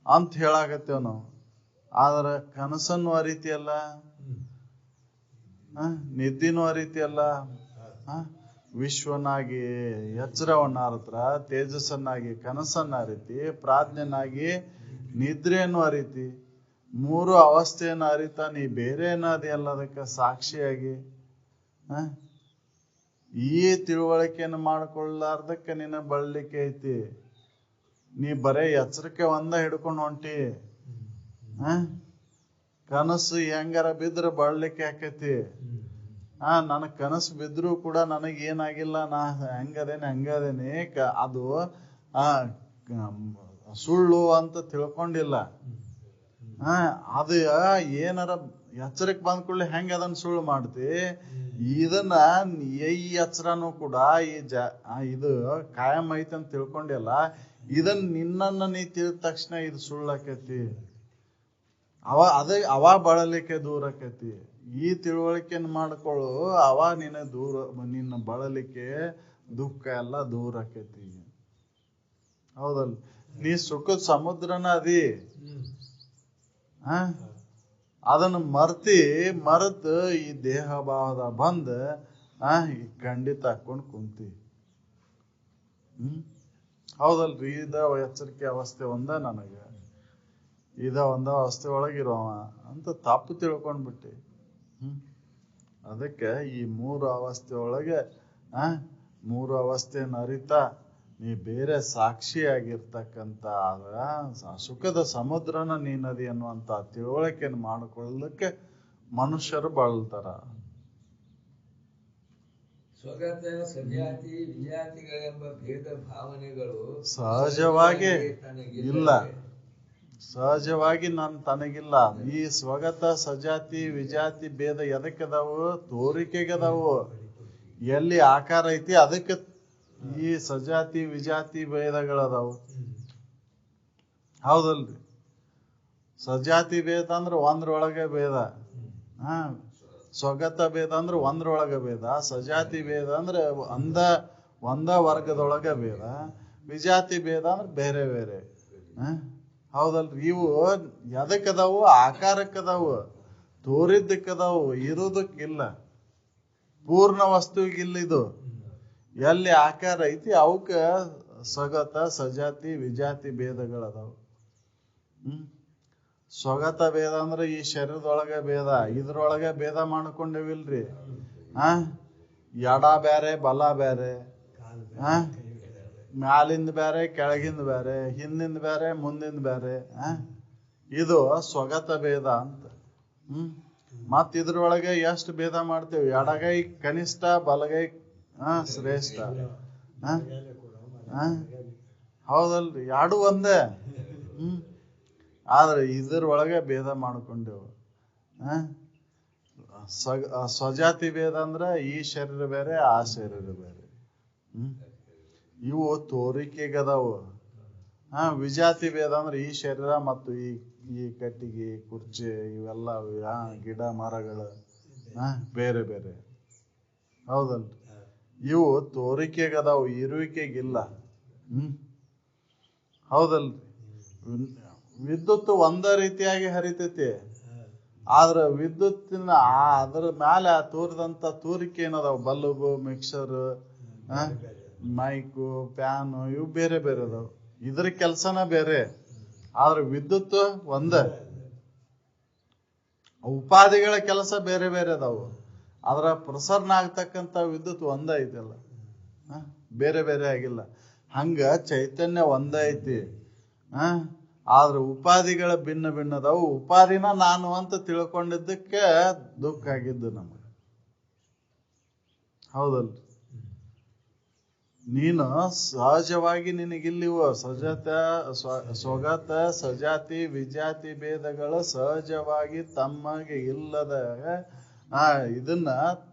ಅಂತ ಹೇಳಾಕತ್ತೇವ್ ನಾವು. ಆದ್ರೆ ಕನಸನ್ನು ಅರಿತಿಯಲ್ಲ, ನಿದ್ದಿನೂ ಅರಿತಿಯಲ್ಲ, ವಿಶ್ವನಾಗಿ ಎಚ್ಚರವನ್ನ ಅರಿತ್ರ, ತೇಜಸ್ಸನ್ನಾಗಿ ಕನಸನ್ನ ಅರಿತಿ, ಪ್ರಾಜ್ಞನಾಗಿ ನಿದ್ರೆಯನ್ನು ಅರಿತಿ, ಮೂರು ಅವಸ್ಥೆಯನ್ನು ಅರಿತ ನೀ ಬೇರೆ ಏನದೆಯಲ್ಲ ಅದಕ್ಕೆ ಸಾಕ್ಷಿಯಾಗಿ. ಈ ತಿಳುವಳಿಕೆಯನ್ನು ಮಾಡ್ಕೊಳ್ಳಾರ್ದಕ್ಕೆ ನಿನ್ನ ಬಳಲಿಕೆ ಐತಿ. ನೀ ಬರೇ ಎಚ್ಚರಿಕೆ ಒಂದ ಹಿಡ್ಕೊಂಡು ಹೊಂಟಿ. ಕನಸು ಹೆಂಗಾರ ಬಿದ್ರೆ ಬಳಲಿಕೆ ಆಕೈತಿ. ನನಗ್ ಕನಸು ಬಿದ್ರು ಕೂಡ ನನಗ್ ಏನಾಗಿಲ್ಲ, ನಾ ಹಂಗದೇನೆ ಅದು ಸುಳ್ಳು ಅಂತ ತಿಳ್ಕೊಂಡಿಲ್ಲ. ಅದು ಏನಾರ ಎಚ್ಚರಿಕೆ ಬಂದ ಕೂಡಲೇ ಹೆಂಗ ಅದನ್ನ ಸುಳ್ಳು ಮಾಡ್ತಿ? ಇದನ್ನ ಈ ಎಚ್ಚರನು ಕೂಡ ಇದು ಕಾಯಂ ಐತಿ ಅಂತ ತಿಳ್ಕೊಂಡಿಲ್ಲ. ಇದನ್ನ ನಿನ್ನನ್ನ ನೀ ತಿಳಿದ ತಕ್ಷಣ ಇದು ಸುಳ್ಳಾಕೈತಿ. ಅವ ಬಳಲಿಕೆ ದೂರ ಆಕೈತಿ. ಈ ತಿಳುವಳಿಕೆಯನ್ನು ಮಾಡ್ಕೊಳ್ಳು, ನಿನ್ನ ಬಳಲಿಕೆ ದುಃಖ ಎಲ್ಲ ದೂರ ಆಕೈತಿ. ಹೌದಲ್ಲ? ನೀ ಸುಖದ ಸಮುದ್ರನ ಅದಿ. ಅದನ್ನ ಮರೆತು ಈ ದೇಹ ಭಾವದ ಬಂದ ಖಂಡಿತ ಹಾಕೊಂಡ್ ಕುಂತಿ. ಹೌದಲ್ರಿ? ಇದ ಎಚ್ಚರಿಕೆ ಅವಸ್ಥೆ ಒಂದ ನನಗ, ಇದ ಒಂದ ಅವಸ್ಥೆ ಒಳಗಿರೋವ ಅಂತ ತಪ್ಪು ತಿಳ್ಕೊಂಡ್ಬಿಟ್ಟಿ. ಅದಕ್ಕೆ ಈ ಮೂರು ಅವಸ್ಥೆ ಒಳಗೆ ಮೂರು ಅವಸ್ಥೆಯನ್ನು ಅರಿತ ನೀ ಬೇರೆ ಸಾಕ್ಷಿಯಾಗಿರ್ತಕ್ಕಂಥ ಸುಖದ ಸಮುದ್ರನ ನೀನದಿ ಅನ್ನುವಂತ ತಿಳುವಳಿಕೆಯನ್ನು ಮಾಡಿಕೊಳ್ಳಲಿಕ್ಕೆ ಮನುಷ್ಯರು ಬಳಲ್ತಾರ. ಸ್ವಗತ, ಸಜಾತಿ, ವಿಜಾತಿಗಳೆಂಬ ಭೇದ ಭಾವನೆಗಳು ಸಹಜವಾಗಿ ಇಲ್ಲ. ಸಹಜವಾಗಿ ತನಗಿಲ್ಲ. ಈ ಸ್ವಗತ, ಸಜಾತಿ, ವಿಜಾತಿ ಭೇದ ಎದಕ್ಕದಾವು? ತೋರಿಕೆಗದಾವು. ಎಲ್ಲಿ ಆಕಾರ ಐತಿ ಅದಕ್ಕೆ ಈ ಸಜಾತಿ ವಿಜಾತಿ ಭೇದಗಳದಾವು. ಹೌದಲ್ರಿ? ಸಜಾತಿ ಭೇದ ಅಂದ್ರೆ ಒಂದ್ರೊಳಗೆ ಭೇದ, ಸ್ವಗತ ಭೇದ ಅಂದ್ರೆ ಒಂದ್ರೊಳಗೆ ಭೇದ, ಸಜಾತಿ ಭೇದ ಅಂದ್ರೆ ಒಂದ ವರ್ಗದೊಳಗೆ ಭೇದ, ವಿಜಾತಿ ಭೇದ ಅಂದ್ರೆ ಬೇರೆ ಬೇರೆ. ಹೌದಲ್ರಿ? ಇವು ಎದಕ್ಕದಾವು? ಆಕಾರಕ್ಕದಾವು, ತೋರಿದ್ದಕ್ಕದಾವು, ಇರೋದಕ್ಕಿಲ್ಲ, ಪೂರ್ಣ ವಸ್ತುವಿಗಿಲ್ಲ. ಇದು ಎಲ್ಲಿ ಆಕಾರ ಐತಿ ಅವಕ್ಕ ಸ್ವಗತ ಸಜಾತಿ ವಿಜಾತಿ ಭೇದಗಳದಾವು. ಸ್ವಗತ ಭೇದ ಅಂದ್ರೆ ಈ ಶರೀರದೊಳಗೆ ಭೇದ, ಇದ್ರೊಳಗೆ ಭೇದ ಮಾಡ್ಕೊಂಡೇವಿಲ್ರಿ. ಎಡ ಬ್ಯಾರೆ ಬಲ ಬ್ಯಾರೆ, ಮ್ಯಾಲಿಂದ ಬ್ಯಾರೆ ಕೆಳಗಿಂದ ಬ್ಯಾರೆ, ಹಿಂದಿಂದ ಬ್ಯಾರೆ ಮುಂದಿಂದ ಬ್ಯಾರೆ. ಇದು ಸ್ವಗತ ಭೇದ ಅಂತ. ಮತ್ ಇದ್ರೊಳಗೆ ಎಷ್ಟು ಭೇದ ಮಾಡ್ತೇವಿ? ಎಡಗೈ ಕನಿಷ್ಠ, ಬಲಗೈ ಶ್ರೇಷ್ಠ. ಹೌದಲ್ರಿ? ಎರಡು ಒಂದೇ. ಆದ್ರೆ ಇದ್ರೊಳಗೆ ಭೇದ ಮಾಡ್ಕೊಂಡೇವು. ಸ್ವಜಾತಿ ಭೇದ ಅಂದ್ರೆ ಈ ಶರೀರ ಬೇರೆ ಆ ಶರೀರ ಬೇರೆ. ಇವು ತೋರಿಕೆಗದಾವು. ವಿಜಾತಿ ಭೇದ ಅಂದ್ರೆ ಈ ಶರೀರ ಮತ್ತು ಈ ಕಟ್ಟಿಗೆ ಕುರ್ಚಿ ಇವೆಲ್ಲ ಗಿಡ ಮರಗಳು ಬೇರೆ ಬೇರೆ. ಹೌದಲ್ರಿ? ಇವು ತೋರಿಕೆಗದಾವು, ಇರುವಿಕೆಗಿಲ್ಲ. ಹೌದಲ್ರಿ? ವಿದ್ಯುತ್ ಒಂದ ರೀತಿಯಾಗಿ ಹರಿತೈತಿ, ಆದ್ರ ವಿದ್ಯುತ್ತಿನ ಅದ್ರ ಮ್ಯಾಲೆ ತೋರಿದಂತ ತೋರಿಕೆ ಏನದಾವ? ಬಲ್ಬು, ಮಿಕ್ಸರ್, ಮೈಕು, ಫ್ಯಾನು ಇವು ಬೇರೆ ಬೇರೆ ಅದಾವ. ಇದ್ರ ಕೆಲ್ಸನ ಬೇರೆ, ಆದ್ರೆ ವಿದ್ಯುತ್ ಒಂದ. ಉಪಾಧಿಗಳ ಕೆಲಸ ಬೇರೆ ಬೇರೆ ಅದಾವು, ಅದರ ಪ್ರಸರಣ ಆಗ್ತಕ್ಕಂಥ ವಿದ್ಯುತ್ ಒಂದ ಐತಲ್ಲ, ಬೇರೆ ಬೇರೆ ಆಗಿಲ್ಲ. ಹಂಗ ಚೈತನ್ಯ ಒಂದ ಐತಿ, ಆದ್ರೆ ಉಪಾಧಿಗಳ ಭಿನ್ನ ಭಿನ್ನ ಅದಾವು. ಉಪಾಧಿನ ನಾನು ಅಂತ ತಿಳ್ಕೊಂಡಿದ್ದಕ್ಕೆ ದುಃಖ ಆಗಿದ್ದು ನಮಗೆ. ಹೌದಲ್ರಿ? ನೀನು ಸಹಜವಾಗಿ ನಿನಗಿಲ್ಲಿವ ಸ್ವಗತ ಸಜಾತಿ ವಿಜಾತಿ ಭೇದಗಳು ಸಹಜವಾಗಿ ತಮಗೆ ಇಲ್ಲದ ಇದನ್ನ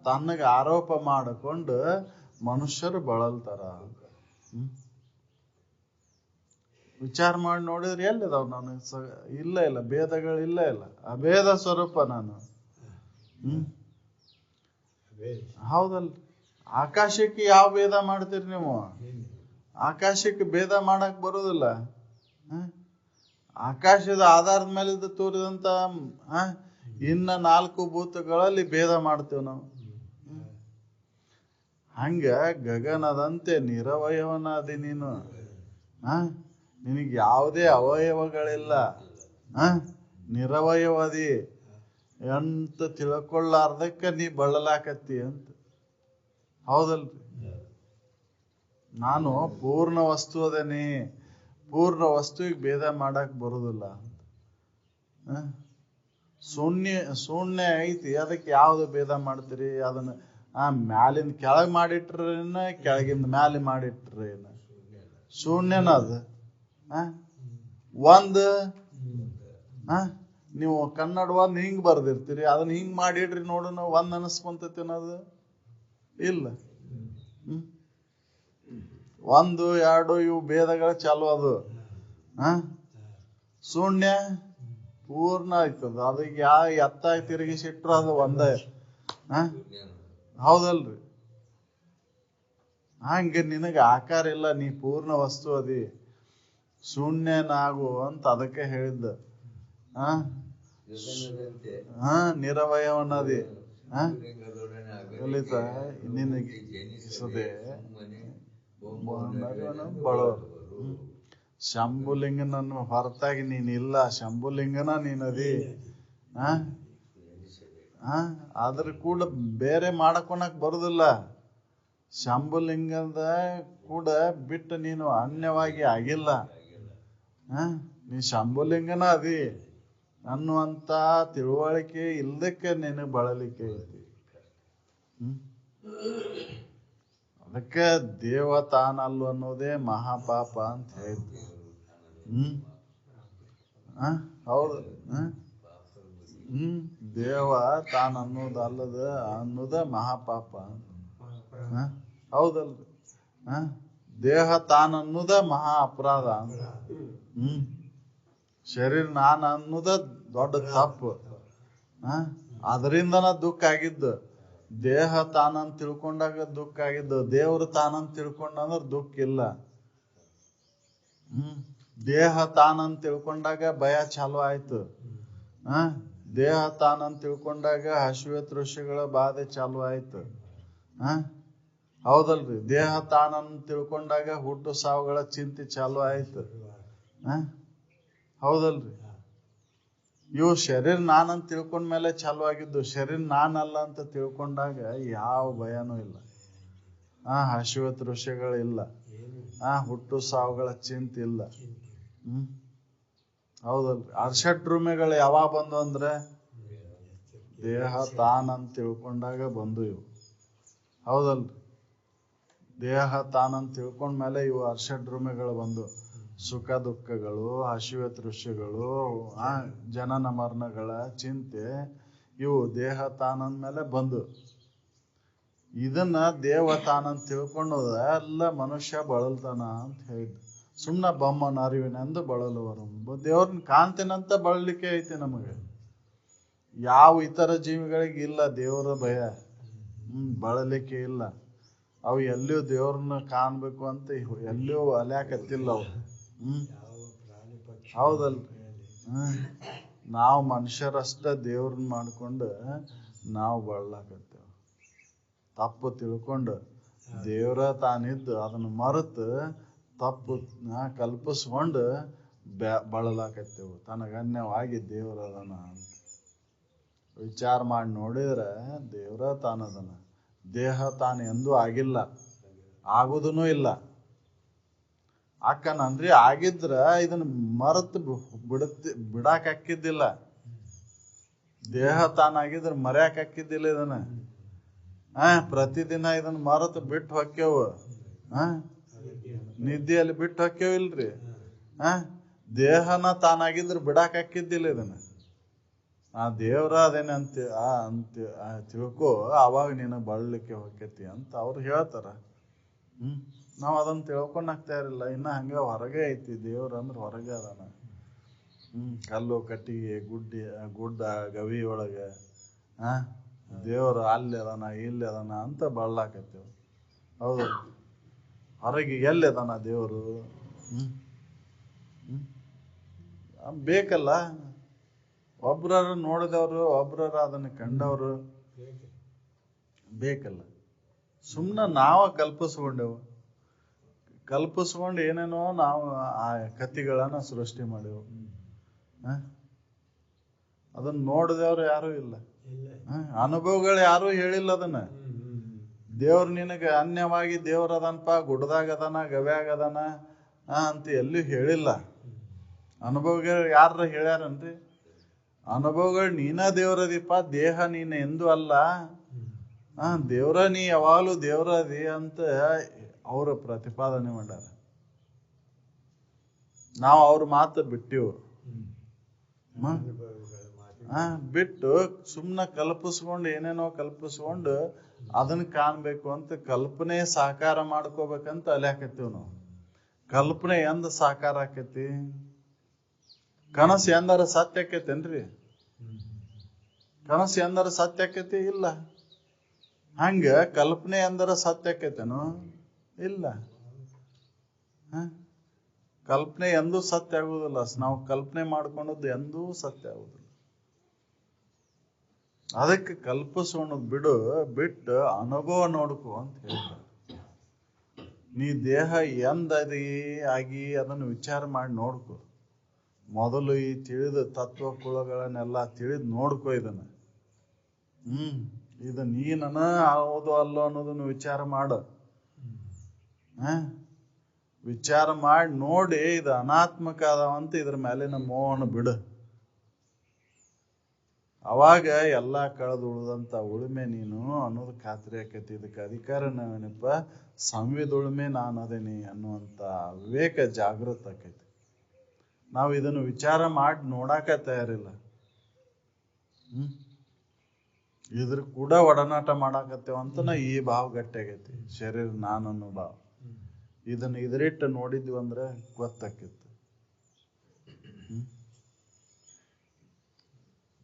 ತನ್ನಗೆ ಆರೋಪ ಮಾಡಿಕೊಂಡು ಮನುಷ್ಯರು ಬಳಲ್ತಾರ. ವಿಚಾರ ಮಾಡಿ ನೋಡಿದ್ರೆ ಎಲ್ಲಿದಾವ್? ನಾನು ಇಲ್ಲ ಭೇದಗಳು ಇಲ್ಲ, ಅಭೇದ ಸ್ವರೂಪ ನಾನು. ಹೌದಲ್ರಿ? ಆಕಾಶಕ್ಕೆ ಯಾವ ಭೇದ ಮಾಡ್ತೀರಿ ನೀವು? ಆಕಾಶಕ್ಕೆ ಭೇದ ಮಾಡಕ್ ಬರುದಿಲ್ಲ. ಆಕಾಶದ ಆಧಾರದ ಮೇಲೆ ತೋರಿದಂತ ಇನ್ನ 4 ಭೂತಗಳಲ್ಲಿ ಭೇದ ಮಾಡ್ತೇವೆ ನಾವು. ಹಂಗ ಗಗನದಂತೆ ನಿರವಯವನಾದಿ ನೀನು. ನಿನಗೆ ಯಾವುದೇ ಅವಯವಗಳಿಲ್ಲ, ನಿರವಯವದಿ ಅಂತ ತಿಳ್ಕೊಳ್ಳಾರ್ದಕ್ಕ ನೀ ಬಳಲಾಕತ್ತಿ ಅಂತ. ಹೌದಲ್ರಿ? ನಾನು ಪೂರ್ಣ ವಸ್ತು ಅದೇನಿ, ಪೂರ್ಣ ವಸ್ತುವಿಗೆ ಭೇದ ಮಾಡಕ್ ಬರುದಿಲ್ಲ. ಶೂನ್ಯ ಐತಿ, ಅದಕ್ಕೆ ಯಾವ್ದು ಭೇದ ಮಾಡ್ತೀರಿ? ಅದನ್ನ ಮ್ಯಾಲಿಂದ ಕೆಳಗ್ ಮಾಡಿಟ್ರೇನ ಕೆಳಗಿಂದ ಮ್ಯಾಲೆ ಮಾಡಿಟ್ರೇನ? ಶೂನ್ಯನ ಅದು. ಒಂದ್ ನೀವು ಕನ್ನಡ ಒಂದ್ ಹಿಂಗ್ ಬರ್ದಿರ್ತೀರಿ, ಅದನ್ನ ಹಿಂಗ್ ಮಾಡಿಡ್ರಿ ನೋಡೋಣ, ಒಂದ್ ಅನಸ್ಕೊಂತತಿ ಅನ್ನೋದು ಇಲ್ಲ. 1 2 ಇವು ಭೇದಗಳ ಚಾಲು ಅದು. ಶೂನ್ಯ ಪೂರ್ಣ ಆಯ್ತದ, ಅದಕ್ಕೆ ಎತ್ತಾಗಿ ತಿರುಗಿಸಿಟ್ರು ಅದು ಒಂದೇ. ಹೌದಲ್ರಿ? ಹಂಗ ನಿನಗೆ ಆಕಾರ ಇಲ್ಲ, ನೀ ಪೂರ್ಣ ವಸ್ತು ಅದಿ, ಶೂನ್ಯನಾಗು ಅಂತ ಅದಕ್ಕೆ ಹೇಳಿದ್ದ. ನಿರವಯವನದಿ ಕಲಿತ ನಿನಗೆ ಬಡವರು. ಶಂಭುಲಿಂಗನನ್ನು ಹೊರತಾಗಿ ನೀನಿಲ್ಲ, ಶಂಭುಲಿಂಗನ ನೀನದಿ. ಆದ್ರ ಕೂಡ ಬೇರೆ ಮಾಡಕೊಳಕ್ ಬರುದಿಲ್ಲ. ಶಂಭುಲಿಂಗದ ಕೂಡ ಬಿಟ್ಟು ನೀನು ಅನ್ಯವಾಗಿ ಆಗಿಲ್ಲ. ನೀ ಶಂಭುಲಿಂಗನ ಅದಿ ಅನ್ನುವಂತ ತಿಳುವಳಿಕೆ ಇಲ್ದಕ್ಕೆ ನೀನು ಬಳಲಿಕೆ ಐತಿ. ಅದಕ್ಕೆ ದೇವ ತಾನಲ್ಲು ಅನ್ನೋದೇ ಮಹಾಪಾಪ ಅಂತ ಹೇಳ್ತೀವಿ. ಹೌದು. ದೇವ ತಾನು ಅನ್ನೋದಲ್ಲದ ಅನ್ನೋದ ಮಹಾಪಾಪ. ಹೌದಲ್ರಿ? ದೇಹ ತಾನನ್ನುದ ಮಹಾ ಅಪರಾಧ ಅಂತ. ಶರೀರ ನಾನು ಅನ್ನೋದ ದೊಡ್ಡ ತಪ್ಪು. ಅದರಿಂದನ ದುಃಖ ಆಗಿದ್ದು. ದೇಹ ತಾನಂತ ತಿಳ್ಕೊಂಡಾಗ ದುಃಖ ಆಗಿದ್ದು. ದೇವ್ರು ತಾನಂತ ತಿಳ್ಕೊಂಡಂದ್ರ ದುಃಖ ಇಲ್ಲ. ದೇಹ ತಾನಂತ ತಿಳ್ಕೊಂಡಾಗ ಭಯ ಚಾಲು ಆಯ್ತು. ದೇಹ ತಾನಂತ ತಿಳ್ಕೊಂಡಾಗ ಹಸಿವೆ ತೃಷಿಗಳ ಬಾಧೆ ಚಾಲು ಆಯ್ತು. ಹೌದಲ್ರಿ? ದೇಹ ತಾನಂತ ತಿಳ್ಕೊಂಡಾಗ ಹುಟ್ಟು ಸಾವುಗಳ ಚಿಂತೆ ಚಾಲು ಆಯ್ತು. ಹೌದಲ್ರಿ? ಇವು ಶರೀರ ನಾನಂತ ತಿಳ್ಕೊಂಡ್ಮೇಲೆ ಚಾಲು ಆಗಿದ್ದು. ಶರೀರ ನಾನಲ್ಲ ಅಂತ ತಿಳ್ಕೊಂಡಾಗ ಯಾವ ಭಯನೂ ಇಲ್ಲ. ಹಸಿವೆ ತೃಷಿಗಳಿಲ್ಲ. ಹುಟ್ಟು ಸಾವುಗಳ ಚಿಂತೆ ಇಲ್ಲ. ಹೌದಲ್ರಿ? ಅರ್ಷಡ್ರುಮೆಗಳು ಯಾವಾಗ ಬಂದು ಅಂದ್ರೆ ದೇಹ ತಾನಂತ ತಿಳ್ಕೊಂಡಾಗ ಬಂದು ಇವು. ಹೌದಲ್ರಿ? ದೇಹ ತಾನಂತ ತಿಳ್ಕೊಂಡ್ಮೇಲೆ ಇವು ಅರ್ಷಡ್ರುಮೆಗಳು ಬಂದು. ಸುಖ ದುಃಖಗಳು, ಹಸಿವೆ ತೃಷಿಗಳು, ಜನನ ಮರಣಗಳ ಚಿಂತೆ ಇವು ದೇಹ ತಾನಂದ್ಮೇಲೆ ಬಂದು. ಇದನ್ನ ದೇವ ತಾನಂತ ತಿಳ್ಕೊಂಡೋದ ಎಲ್ಲ ಮನುಷ್ಯ ಬಳಲ್ತಾನ ಅಂತ ಹೇಳಿದ್ರು. ಸುಣ್ಣ ಬೊಮ್ಮನ ಅರಿವಿನೆಂದು ಬಳಲುವರು. ದೇವ್ರನ್ನ ಕಾಣ್ತೇನಂತ ಬಳಲಿಕ್ಕೆ ಐತಿ ನಮಗೆ. ಯಾವ ಇತರ ಜೀವಿಗಳಿಗೆ ಇಲ್ಲ ದೇವರ ಭಯ. ಬಳಲಿಕ್ಕೆ ಇಲ್ಲ. ಅವು ಎಲ್ಲಿಯೂ ದೇವ್ರನ್ನ ಕಾಣ್ಬೇಕು ಅಂತ ಎಲ್ಲಿಯೂ ಅಲ್ಯಾಕತ್ತಿಲ್ಲ ಅವು. ಹೌದಲ್ರಿ? ನಾವು ಮನುಷ್ಯರಷ್ಟ ದೇವ್ರನ್ನ ಮಾಡ್ಕೊಂಡು ನಾವು ಬಳಲಾಕತ್ತೇವ. ತಪ್ಪು ತಿಳ್ಕೊಂಡು ದೇವ್ರ ತಾನಿದ್ದು ಅದನ್ನ ಮರೆತು ತಪ್ಪು ಕಲ್ಪಿಸ್ಕೊಂಡು ಬಳಲಾಕತ್ತೇವು. ತನಗನ್ಯವಾಗಿ ದೇವ್ರದನ ಅಂತ ವಿಚಾರ ಮಾಡಿ ನೋಡಿದ್ರೆ ದೇವ್ರ ತಾನದನ. ದೇಹ ತಾನು ಎಂದೂ ಆಗಿಲ್ಲ, ಆಗುದೂ ಇಲ್ಲ. ಅಕ್ಕನನ್ರಿ ಆಗಿದ್ರ ಇದನ್ನ ಮರೆತು ಬಿಡಾಕ್ ಹಾಕಿದ್ದಿಲ್ಲ. ದೇಹ ತಾನಾಗಿದ್ರ ಮರ್ಯಾಕ್ ಹಾಕಿದ್ದಿಲ್ಲ ಇದನ್ನ. ಪ್ರತಿದಿನ ಇದನ್ನ ಮರೆತು ಬಿಟ್ಟು ಹೊಕ್ಕೆವು. ನಿದ್ದೆಯಲ್ಲಿ ಬಿಟ್ಟು ಹೊಕ್ಕೆವು ಇಲ್ರಿ? ದೇಹನ ತಾನಾಗಿದ್ರ ಬಿಡಾಕ್ ಹಾಕಿದ್ದಿಲ್ಲ ಇದನ್ನ. ದೇವ್ರ ಅದೇನ ಅಂತ ತಿಳ್ಕೊ, ಅವಾಗ ನೀನು ಬಳಲಿಕ್ಕೆ ಹೊಕ್ಕೇತಿ ಅಂತ ಅವ್ರು ಹೇಳ್ತಾರ. ನಾವ್ ಅದನ್ನ ತಿಳ್ಕೊಂಡ್ ಆಗ್ತಾ ಇರಲಿಲ್ಲ. ಇನ್ನ ಹಂಗ ಹೊರಗೆ ಐತಿ. ದೇವ್ರ ಅಂದ್ರೆ ಹೊರಗೆ ಅದಾನ. ಕಲ್ಲು ಕಟ್ಟಿಗೆ ಗುಡ್ಡ ಗವಿ ಒಳಗ ದೇವ್ರು ಅಲ್ಲಿ ಅದಾನ ಇಲ್ಲಿ ಅದಾನ ಅಂತ ಬಳಲಾಕತ್ತೇವ್. ಹೌದು? ಹೊರಗೆ ಎಲ್ಲಿ ಅದಾನ ದೇವ್ರು? ಬೇಕಲ್ಲ. ಒಬ್ರರು ನೋಡಿದವರು, ಒಬ್ರರು ಅದನ್ನ ಕಂಡವರು ಬೇಕಲ್ಲ. ಸುಮ್ಮನೆ ನಾವ ಕಲ್ಪಿಸ್ಕೊಂಡು ಏನೇನೋ ನಾವು ಆ ಕಥೆಗಳನ್ನ ಸೃಷ್ಟಿ ಮಾಡೇವು. ಅದನ್ನ ನೋಡಿದವ್ರು ಯಾರು ಇಲ್ಲ. ಅನುಭವಗಳು ಯಾರು ಹೇಳಿಲ್ಲ ಅದನ್ನ. ದೇವ್ರು ನಿನಗೆ ಅನ್ಯವಾಗಿ ದೇವ್ರ ಅದನಪ್ಪ, ಗುಡ್ದಾಗ ಅದಾನ, ಗವ್ಯಾಗ ಅದಾನ ಅಂತ ಎಲ್ಲೂ ಹೇಳಿಲ್ಲ. ಅನುಭವಗಳು ಯಾರ ಹೇಳ್ಯಾರನ್ರಿ? ಅನುಭವಗಳು ನೀನ ದೇವ್ರದೀಪ, ದೇಹ ನೀನ ಎಂದೂ ಅಲ್ಲ. ದೇವ್ರ ನೀ ಯಾವಾಗಲೂ ದೇವ್ರದಿ ಅಂತ ಅವರು ಪ್ರತಿಪಾದನೆ ಮಾಡ್ಯಾರ. ನಾವು ಅವ್ರ ಮಾತು ಬಿಟ್ಟಿವು. ಬಿಟ್ಟು ಸುಮ್ಮನೆ ಕಲ್ಪಿಸ್ಕೊಂಡು ಏನೇನೋ ಕಲ್ಪಿಸ್ಕೊಂಡು ಅದನ್ನ ಕಾಣ್ಬೇಕು ಅಂತ ಕಲ್ಪನೆ ಸಾಕಾರ ಮಾಡ್ಕೋಬೇಕಂತ ಅಲ್ಯಾಕತ್ತೀವ್ ನಾವು. ಕಲ್ಪನೆ ಎಂದ ಸಾಕಾರ ಆಕೈತಿ? ಕನಸು ಎಂದಾರ ಸತ್ಯ ಆಕೈತೇನ್ರಿ? ಕನಸು ಎಂದಾರ ಸತ್ಯ ಆಕೈತಿ? ಇಲ್ಲ. ಹಂಗ ಕಲ್ಪನೆ ಎಂದಾರ ಸತ್ಯ ಆಕೈತೇನು? ಇಲ್ಲ. ಕಲ್ಪನೆ ಎಂದೂ ಸತ್ಯ ಆಗುದಿಲ್ಲ. ನಾವು ಕಲ್ಪನೆ ಮಾಡ್ಕೊಂಡದ್ದು ಎಂದೂ ಸತ್ಯ ಆಗುದಿಲ್ಲ. ಅದಕ್ಕೆ ಕಲ್ಪಿಸೋಣದ್ ಬಿಟ್ಟು ಅನುಭವ ನೋಡ್ಕೋ ಅಂತ ಹೇಳ್ತಾರೆ. ನೀ ದೇಹ ಎಂದದಿ ಆಗಿ ಅದನ್ನು ವಿಚಾರ ಮಾಡಿ ನೋಡ್ಕೊ. ಮೊದಲು ಈ ತಿಳಿದ ತತ್ವ ಕುಳಗಳನ್ನೆಲ್ಲ ತಿಳಿದ್ ನೋಡ್ಕೊ. ಇದನ್ನ ಇದು ನೀನನ ಹೌದು ಅಲ್ಲೋ ಅನ್ನೋದನ್ನು ವಿಚಾರ ಮಾಡು. ವಿಚಾರ ಮಾಡಿ ನೋಡಿ ಇದು ಅನಾತ್ಮಕ ಅದಾವಂತ ಇದ್ರ ಮೇಲಿನ ಮೋಹನ ಬಿಡು. ಅವಾಗ ಎಲ್ಲಾ ಕಳೆದು ಉಳಿದಂತ ಉಳುಮೆ ನೀನು ಅನ್ನೋದು ಖಾತ್ರಿ ಆಕೈತಿ. ಇದಕ್ಕೆ ಅಧಿಕಾರ ನಾವೇನಪ್ಪ? ಸಂವಿದುಳುಮೆ ನಾನು ಅದೇನಿ ಅನ್ನುವಂತ ವಿವೇಕ ಜಾಗೃತ ಆಕೈತಿ. ನಾವು ಇದನ್ನು ವಿಚಾರ ಮಾಡಿ ನೋಡಾಕ ತಯಾರಿಲ್ಲ. ಇದ್ರ ಕೂಡ ಒಡನಾಟ ಮಾಡಾಕತ್ತೇವಂತನ ಈ ಭಾವ ಗಟ್ಟಿ ಆಗೈತಿ. ಶರೀರ ನಾನನ್ನೋ ಭಾವ ಇದನ್ನ ಇದರಿಟ್ಟು ನೋಡಿದ್ವಿ ಅಂದ್ರೆ ಗೊತ್ತಾಕಿತ್ತು.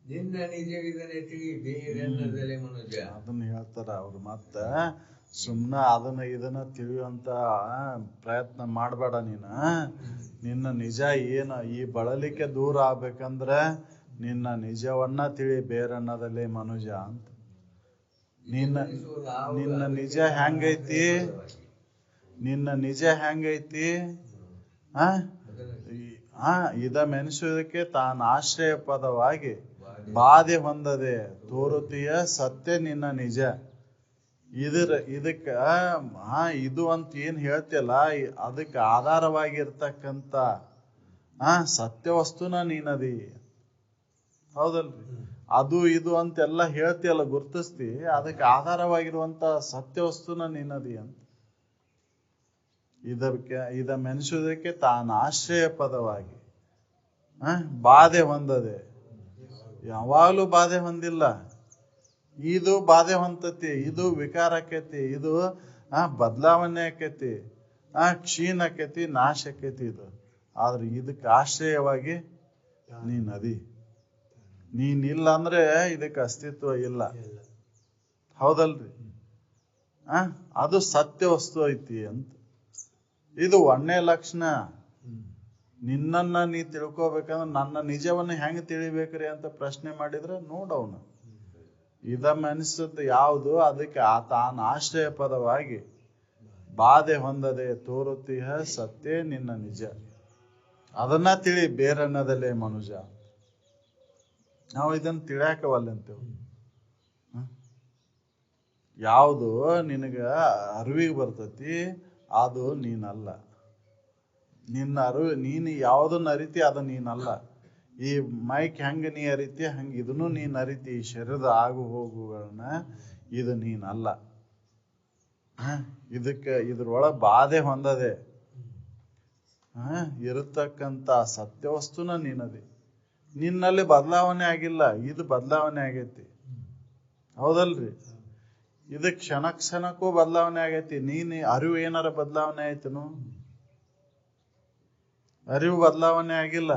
ನಿನ್ನ ನಿಜವಿದನೆ ತಿಳಿ ಬೇರೆನ್ನದಲೆ ಮನುಜ ಅದನ್ನ ಹೇಳ್ತಾರ ಅವ್ರು. ಮತ್ತ ಸುಮ್ನ ಅದನ್ನ ಇದನ್ನ ತಿಳಿಯುವಂತ ಪ್ರಯತ್ನ ಮಾಡ್ಬೇಡ ನೀನ. ನಿನ್ನ ನಿಜ ಏನ ಈ ಬಳಲಿಕೆ ದೂರ ಆಗ್ಬೇಕಂದ್ರೆ ನಿನ್ನ ನಿಜವನ್ನ ತಿಳಿ ಬೇರನ್ನದಲೆ ಮನುಜ ಅಂತ. ನಿನ್ನ ನಿಜ ಹೆಂಗೈತಿ, ನಿನ್ನ ನಿಜ ಹೆಂಗೈತಿ ಇದ ಮೆನಿಸುವುದಕ್ಕೆ ತಾನು ಆಶ್ರಯ ಪದವಾಗಿ ಬಾಧೆ ಹೊಂದದೆ ತೋರುತ್ತೀಯ ಸತ್ಯ ನಿನ್ನ ನಿಜ. ಇದಕ್ಕ ಇದು ಅಂತ ಏನ್ ಹೇಳ್ತಿಯಲ್ಲ ಅದಕ್ಕೆ ಆಧಾರವಾಗಿರ್ತಕ್ಕಂಥ ಸತ್ಯ ವಸ್ತುನ ನೀನದಿ. ಹೌದಲ್ರಿ? ಅದು ಇದು ಅಂತೆಲ್ಲ ಹೇಳ್ತಿಯಲ್ಲ, ಗುರ್ತಿಸ್ತಿ, ಅದಕ್ಕೆ ಆಧಾರವಾಗಿರುವಂತ ಸತ್ಯ ವಸ್ತುನ ನೀನದಿ ಅಂತ. ಇದ ಮೆನಿಸುವುದಕ್ಕೆ ತಾನು ಆಶ್ರಯ ಪದವಾಗಿ ಬಾಧೆ ಹೊಂದದೆ. ಯಾವಾಗ್ಲೂ ಬಾಧೆ ಹೊಂದಿಲ್ಲ, ಇದು ಬಾಧೆ ಹೊಂದತಿ, ಇದು ವಿಕಾರ ಆಕೈತಿ, ಇದು ಬದಲಾವಣೆ ಆಕೈತಿ, ಕ್ಷೀಣ ಆಕೈತಿ, ನಾಶ ಆಕೈತಿ. ಇದು ಆದ್ರೆ ಇದಕ್ಕೆ ಆಶ್ರಯವಾಗಿ ನೀನದಿ. ನೀನಿಲ್ಲ ಅಂದ್ರೆ ಇದಕ್ಕೆ ಅಸ್ತಿತ್ವ ಇಲ್ಲ. ಹೌದಲ್ರಿ? ಅದು ಸತ್ಯ ವಸ್ತು ಐತಿ ಅಂತ. ಇದು ಒಂದೇ ಲಕ್ಷಣ. ನಿನ್ನನ್ನ ನೀ ತಿಳ್ಕೊಬೇಕಂದ್ರೆ ನನ್ನ ನಿಜವನ್ನ ಹೆಂಗ್ ತಿಳಿಬೇಕ್ರಿ ಅಂತ ಪ್ರಶ್ನೆ ಮಾಡಿದ್ರೆ ನೋಡವನು. ಇದ ಮನಸ್ಸದ್ದು ಯಾವುದು, ಅದಕ್ಕೆ ತಾನು ಆಶ್ರಯ ಪದವಾಗಿ ಬಾಧೆ ಹೊಂದದೆ ತೋರುತ್ತೀಹ ಸತ್ಯ ನಿನ್ನ ನಿಜ. ಅದನ್ನ ತಿಳಿ ಬೇರನ್ನದಲ್ಲೇ ಮನುಜ. ನಾವು ಇದನ್ನ ತಿಳಿಯಾಕವಲ್ಲಂತೇವ್. ಯಾವುದು ನಿನಗ ಅರಿವಿಗೆ ಬರ್ತತಿ ಅದು ನೀನಲ್ಲ. ನಿನ್ನ ನೀನು ಯಾವುದನ್ನ ಅರಿತಿ ಅದು ನೀನಲ್ಲ. ಈ ಮೈಕ್ ಹೆಂಗ ನೀ ಅರಿತಿ ಹಂಗ ಇದನ್ನು ನೀನ್ ಅರಿತಿ. ಈ ಶರೀರದ ಆಗು ಹೋಗುಗಳನ್ನ ಇದು ನೀನಲ್ಲ. ಇದ್ರೊಳಗೆ ಬಾಧೆ ಹೊಂದದೆ ಇರತಕ್ಕಂತ ಸತ್ಯ ವಸ್ತುನ ನೀನದಿ. ನಿನ್ನಲ್ಲಿ ಬದಲಾವಣೆ ಆಗಿಲ್ಲ, ಇದು ಬದಲಾವಣೆ ಆಗೈತಿ. ಹೌದಲ್ರಿ? ಇದು ಕ್ಷಣ ಕ್ಷಣಕ್ಕೂ ಬದಲಾವಣೆ ಆಗೈತಿ. ಅರಿವು ಏನಾರ ಬದಲಾವಣೆ ಆಯ್ತನು? ಅರಿವು ಬದಲಾವಣೆ ಆಗಿಲ್ಲ.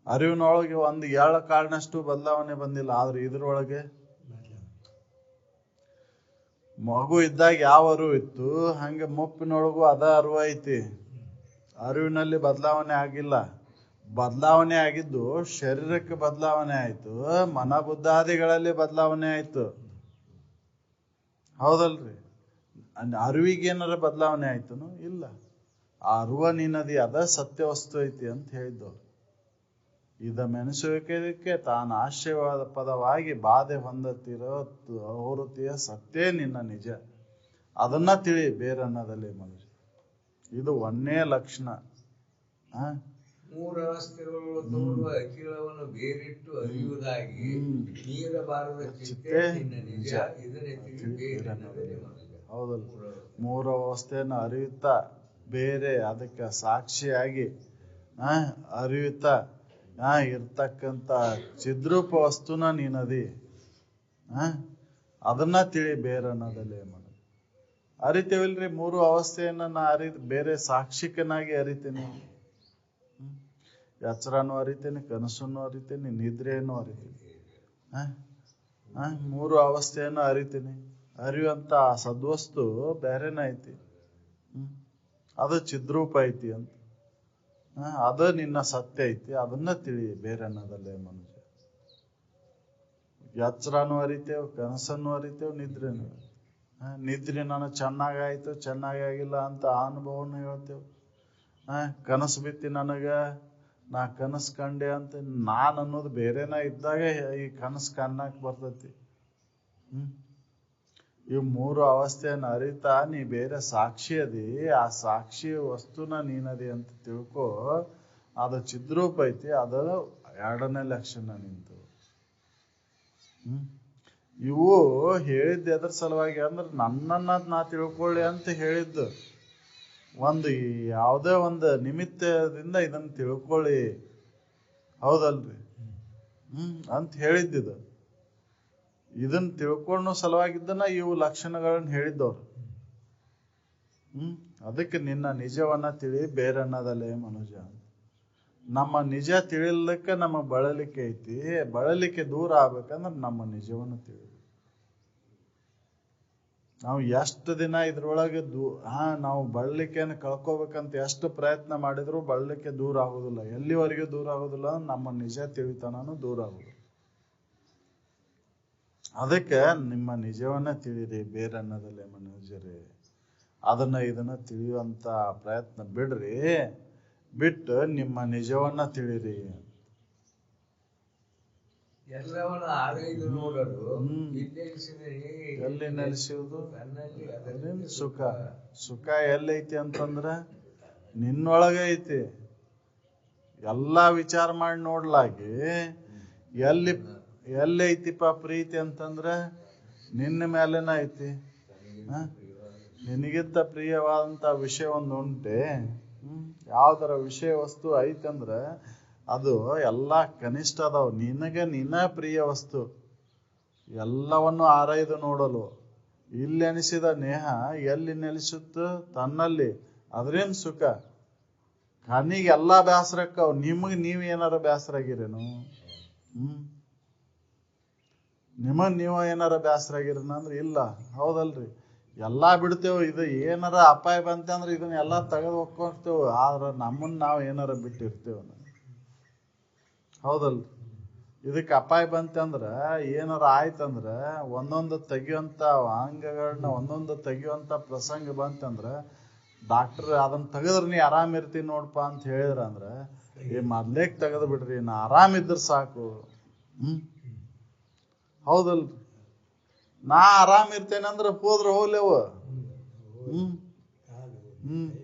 ಅರಿವಿನೊಳಗೆ ಒಂದು ಎಳ್ಳ ಕಾಳಿನಷ್ಟು ಬದಲಾವಣೆ ಬಂದಿಲ್ಲ. ಆದ್ರೆ ಇದ್ರೊಳಗೆ ಮಗು ಇದ್ದಾಗ ಯಾವ ಅರಿವು ಇತ್ತು ಹಂಗೆ ಮುಪ್ಪಿನೊಳಗೂ ಅದ ಅರಿವು ಐತಿ. ಅರಿವಿನಲ್ಲಿ ಬದಲಾವಣೆ ಆಗಿಲ್ಲ. ಬದಲಾವಣೆ ಆಗಿದ್ದು ಶರೀರಕ್ಕೆ ಬದಲಾವಣೆ ಆಯ್ತು, ಮನ ಬುದ್ಧಾದಿಗಳಲ್ಲಿ ಬದಲಾವಣೆ ಆಯ್ತು. ಹೌದಲ್ರಿ? ಅರಿವಿಗೆ ಏನಾರ ಬದಲಾವಣೆ ಆಯ್ತನು? ಇಲ್ಲ. ಆ ಅರಿವ ನೀನದಿ, ಅದ ಸತ್ಯ ವಸ್ತು ಐತಿ ಅಂತ ಹೇಳಿದ್ದವ್ರು. ಇದ ಮೆನಿಸುವಿಕೆ ತಾನು ಆಶ್ರಯವಾದ ಪದವಾಗಿ ಬಾಧೆ ಹೊಂದತಿರೋ ಅವೃತ್ತಿಯ ಸತ್ಯ ನಿನ್ನ ನಿಜ. ಅದನ್ನ ತಿಳಿ ಬೇರನ್ನದಲ್ಲಿ ಮನುಷ್ಯ. ಇದು ಒಂದೇ ಲಕ್ಷಣ. ಮೂರವಸ್ಥೆಗಳು ತೋರುವ ಅಖಿಲವನ್ನು ಬೇರಿಟ್ಟು ಅರಿಯುವುದಾಗಿ ನೀರಬಾರದ ಚಿತ್ತೆ ನಿನ್ನ ನಿಜ. ಇದನ್ನೇ ತಿಳಿ ಬೇರನ್ನದಲ್ಲಿ ಮನುಷ್ಯ. ಹೌದಲ್ಲ? ಮೂರು ಅವಸ್ಥೆಯನ್ನು ಅರಿಯುತ್ತಾ ಬೇರೆ ಅದಕ್ಕೆ ಸಾಕ್ಷಿಯಾಗಿ ಅರಿಯುತ್ತಾ ಇರ್ತಕ್ಕಂಥ ಚಿದ್ರೂಪ ವಸ್ತುನ ನೀನದಿ. ಅದನ್ನ ತಿಳಿ ಬೇರನ್ನದಲ್ಲಿ ಮನುಷ್ಯ. ಅರಿತೇವಿಲ್ರಿ? ಮೂರು ಅವಸ್ಥೆಯನ್ನ ನಾ ಬೇರೆ ಸಾಕ್ಷಿಕನಾಗಿ ಅರಿತೇನೆ. ಎಚ್ಚರನೂ ಅರಿತೇನೆ, ಕನಸನ್ನು ಅರಿತೇನೆ, ನಿದ್ರೆಯನ್ನು ಅರಿತೇನೆ. ಮೂರು ಅವಸ್ಥೆಯನ್ನು ಅರಿತೇನೆ. ಅರಿಯುವಂತ ಸದ್ವಸ್ತು ಬೇರೆನ ಐತಿ. ಅದು ಚಿದ್ರೂಪ ಐತಿ ಅಂತ. ಅದು ನಿನ್ನ ಸತ್ಯ ಐತಿ. ಅದನ್ನ ತಿಳಿ ಬೇರೆನ್ನದಲ್ಲೇ ಮನುಷ್ಯ. ಎಚ್ಚರನೂ ಅರಿತೇವ್, ಕನಸನ್ನು ಅರಿತೇವ್, ನಿದ್ರೆನು. ನಿದ್ರೆ ನನಗೆ ಚೆನ್ನಾಗಾಯ್ತು, ಚೆನ್ನಾಗಿಲ್ಲ ಅಂತ ಅನುಭವನ ಹೇಳ್ತೇವ್. ಕನಸು ಬಿತ್ತಿ ನಾ ಕನಸು ಕಂಡೆ ಅಂತ ನಾನು ಅನ್ನೋದು ಬೇರೆನ ಇದ್ದಾಗ ಈ ಕನಸು ಕಾಣಕ್ ಬರ್ತೈತಿ. ಇವ್ ಮೂರು ಅವಸ್ಥೆಯನ್ನು ಅರಿತಾ ನೀ ಬೇರೆ ಸಾಕ್ಷಿ ಅದಿ. ಆ ಸಾಕ್ಷಿ ವಸ್ತುನ ನೀನದಿ ಅಂತ ತಿಳ್ಕೊ. ಅದು ಚಿದ್ರೂಪ ಐತಿ. ಅದು ಎರಡನೇ ಲಕ್ಷಣ ನಿಂತು. ಇವು ಹೇಳಿದ್ದು ಎದ್ರ ಸಲುವಾಗಿ ಅಂದ್ರೆ ನನ್ನನ್ನ ನಾ ತಿಳ್ಕೊಳ್ಳಿ ಅಂತ ಹೇಳಿದ್ದು. ಯಾವುದೇ ಒಂದು ನಿಮಿತ್ತದಿಂದ ಇದನ್ನ ತಿಳ್ಕೊಳ್ಳಿ. ಹೌದಲ್ರಿ? ಅಂತ ಹೇಳಿದ್ದಿದು. ಇದನ್ನ ತಿಳ್ಕೊಳ್ಳೋ ಸಲುವಾಗಿದ್ದನ ಇವು ಲಕ್ಷಣಗಳನ್ನ ಹೇಳಿದ್ದವ್ರು. ಅದಕ್ಕೆ ನಿನ್ನ ನಿಜವನ್ನ ತಿಳಿ ಬೇರನ್ನದಲ್ಲೇ ಮನುಜ. ನಮ್ಮ ನಿಜ ತಿಳಿಲಿಕ್ಕೆ ನಮ್ಮ ಬಳಲಿಕೆ ಐತಿ. ಬಳಲಿಕೆ ದೂರ ಆಗ್ಬೇಕಂದ್ರೆ ನಮ್ಮ ನಿಜವನ್ನ ತಿಳಿ. ನಾವು ಎಷ್ಟು ದಿನ ಇದ್ರೊಳಗೆ ನಾವು ಬಳಲಿಕೆಯನ್ನು ಕಳ್ಕೋಬೇಕಂತ ಎಷ್ಟು ಪ್ರಯತ್ನ ಮಾಡಿದ್ರು ಬಳಲಿಕೆ ದೂರ ಆಗೋದಿಲ್ಲ. ಎಲ್ಲಿವರೆಗೂ ದೂರ ಆಗೋದಿಲ್ಲ ಅಂದ್ರೆ ನಮ್ಮ ನಿಜ ತಿಳಿತನೂ ದೂರ ಆಗೋದಿಲ್ಲ. ಅದಕ್ಕೆ ನಿಮ್ಮ ನಿಜವನ್ನ ತಿಳಿರಿ ಬೇರನ್ನದಲ್ಲೇ ಮನುಜರೇ. ಇದನ್ನ ತಿಳಿಯುವಂತ ಪ್ರಯತ್ನ ಬಿಡ್ರಿ. ಬಿಟ್ಟು ನಿಮ್ಮ ನಿಜವನ್ನ ತಿಳಿರಿ. ಎಲ್ಲವನ್ನ ಆರೈದು ನೋಡಲು ಎಲ್ಲಿ ನೆಲೆಸುವುದು ಸುಖ. ಸುಖ ಎಲ್ಲೈತಿ ಅಂತಂದ್ರ ನಿನ್ನೊಳಗ ಐತಿ. ಎಲ್ಲಾ ವಿಚಾರ ಮಾಡಿ ನೋಡ್ಲಾಗಿ ಎಲ್ಲೈತಿಪ್ಪ ಪ್ರೀತಿ ಅಂತಂದ್ರ ನಿನ್ನ ಮೇಲೆನ ಐತಿ. ನಿನಗಿಂತ ಪ್ರಿಯವಾದಂತ ವಿಷಯ ಒಂದು ಉಂಟೆ. ಯಾವ್ದರ ವಿಷಯ ವಸ್ತು ಐತಂದ್ರ ಅದು ಎಲ್ಲಾ ಕನಿಷ್ಠ ಅದಾವ. ನಿನ್ನ ಪ್ರಿಯ ವಸ್ತು ಎಲ್ಲವನ್ನು ಆರೈದು ನೋಡಲು ಇಲ್ಲಿ ಅನಿಸಿದ ನೇಹ ಎಲ್ಲಿ ನೆಲೆಸುತ್ತ ತನ್ನಲ್ಲಿ. ಅದ್ರೇನ್ ಸುಖ. ಕಣ್ಣಿಗೆಲ್ಲಾ ಬ್ಯಾಸರಕ್ಕವ್. ನೀವ್ ಏನಾರ ಬ್ಯಾಸರ ಆಗಿರೇನು? ನೀವು ಏನಾರ ಬ್ಯಾಸರ ಆಗಿರೇನ ಅಂದ್ರೆ ಇಲ್ಲ. ಹೌದಲ್ರಿ? ಎಲ್ಲಾ ಬಿಡ್ತೇವ. ಇದು ಏನಾರ ಅಪಾಯ ಬಂತಂದ್ರೆ ಇದನ್ನ ಎಲ್ಲಾ ತೆಗೆದು ಹೋಗ್ಕೊಳ್ತೇವ. ಆದ್ರ ನಮ್ಮನ್ನ ನಾವ್ ಏನಾರ ಬಿಟ್ಟಿರ್ತೇವ. ಹೌದಲ್ರಿ? ಇದಕ್ಕೆ ಅಪಾಯ ಬಂತಂದ್ರ ಏನಾರ ಆಯ್ತಂದ್ರ ಒಂದೊಂದು ತೆಗಿಯುವಂತ ಅಂಗಗಳನ್ನ ಒಂದೊಂದು ತೆಗಿಯುವಂತ ಪ್ರಸಂಗ ಬಂತಂದ್ರ ಡಾಕ್ಟರ್ ಅದನ್ನ ತೆಗೆದ್ರ ನೀ ಆರಾಮ್ ಇರ್ತೀನಿ ನೋಡ್ಪ ಅಂತ ಹೇಳಿದ್ರ ಅಂದ್ರ ಮೊದ್ಲೇಕ್ ತೆಗೆದು ಬಿಡ್ರಿ, ನಾ ಆರಾಮಿದ್ರ ಸಾಕು. ಹೌದಲ್ರಿ? ನಾ ಆರಾಮ್ ಇರ್ತೇನೆ ಅಂದ್ರೆ ಹೋದ್ರ ಹೋಗ್ಲೇವ.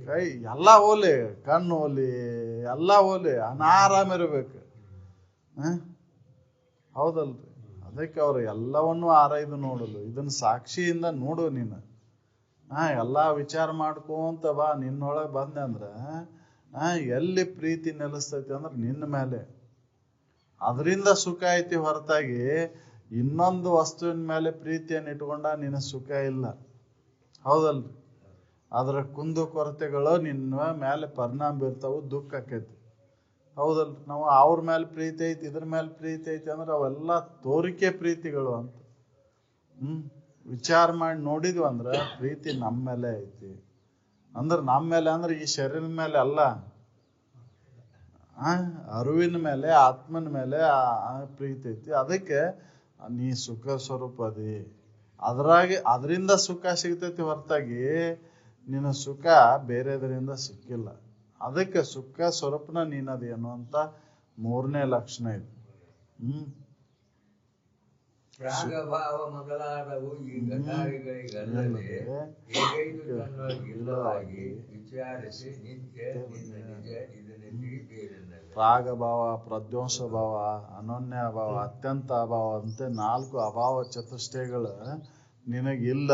ಕೈ ಎಲ್ಲಾ ಹೋಲಿ, ಕಣ್ಣು ಹೋಲಿ, ಎಲ್ಲಾ ಹೋಲಿ, ನಾ ಆರಾಮ್ ಇರ್ಬೇಕು. ಹೌದಲ್ರಿ? ಅದಕ್ಕೆ ಅವ್ರು ಎಲ್ಲವನ್ನೂ ಆರೈದು ನೋಡಲು. ಇದನ್ನ ಸಾಕ್ಷಿಯಿಂದ ನೋಡು ನೀನು. ಎಲ್ಲಾ ವಿಚಾರ ಮಾಡ್ಕೊಂತ ಬಾ. ನಿನ್ನೊಳಗೆ ಬಂದೆ ಅಂದ್ರ ಎಲ್ಲಿ ಪ್ರೀತಿ ನೆಲೆಸ್ತೈತಿ ಅಂದ್ರೆ ನಿನ್ನ ಮೇಲೆ. ಅದರಿಂದ ಸುಖ ಐತಿ ಹೊರತಾಗಿ ಇನ್ನೊಂದು ವಸ್ತುವಿನ ಮೇಲೆ ಪ್ರೀತಿಯನ್ನು ಇಟ್ಕೊಂಡ ನಿನ್ನ ಸುಖ ಇಲ್ಲ. ಹೌದಲ್ರಿ? ಅದರ ಕುಂದು ಕೊರತೆಗಳು ನಿನ್ನ ಮೇಲೆ ಪರಿಣಾಮ ಬೀರ್ತಾವು, ದುಃಖ ಆಕೈತಿ. ಹೌದಲ್ರಿ? ನಾವು ಅವ್ರ ಮೇಲೆ ಪ್ರೀತಿ ಐತಿ, ಇದ್ರ ಮೇಲೆ ಪ್ರೀತಿ ಐತಿ ಅಂದ್ರೆ ಅವೆಲ್ಲ ತೋರಿಕೆ ಪ್ರೀತಿಗಳು ಅಂತ. ವಿಚಾರ ಮಾಡಿ ನೋಡಿದ್ವಿ ಅಂದ್ರ ಪ್ರೀತಿ ನಮ್ಮ ಮೇಲೆ ಐತಿ. ಅಂದ್ರೆ ನಮ್ಮ ಮೇಲೆ ಅಂದ್ರೆ ಈ ಶರೀರದ ಮೇಲೆ ಅಲ್ಲ, ಅರಿವಿನ ಮೇಲೆ, ಆತ್ಮನ ಮೇಲೆ ಪ್ರೀತಿ ಐತಿ. ಅದಕ್ಕೆ ನೀ ಸುಖ ಸ್ವರೂಪ ಅದಿ. ಅದರಿಂದ ಸುಖ ಸಿಗ್ತೈತಿ ಹೊರತಾಗಿ ನಿನ್ನ ಸುಖ ಬೇರೆದರಿಂದ ಸಿಕ್ಕಿಲ್ಲ. ಅದಕ್ಕೆ ಸುಖ ಸ್ವರೂಪನ ನೀನದಿ ಅನ್ನುವಂತ 3ನೇ ಲಕ್ಷಣ ಇದು. ರಾಗಭಾವ ಮೊದಲಾದವು ಈ ಘಟಾರಿಗಳಿಗಲ್ಲದೆ ಇಲ್ಲವಾಗಿ ವಿಚಾರಿಸಿ ನಿತ್ಯ ನಿನ್ನ ನಿಜ ಇದನ್ನೇ ತಿಳಿಬೇರೆನ್ನದು. ರಾಗಭಾವ, ಪ್ರಧ್ವಂಸ ಭಾವ, ಅನನ್ಯ ಅಭಾವ, ಅತ್ಯಂತ ಅಭಾವ ಅಂತೆ 4 ಅಭಾವ ಚತುಷ್ಟಯಗಳು ನಿನಗಿಲ್ಲ.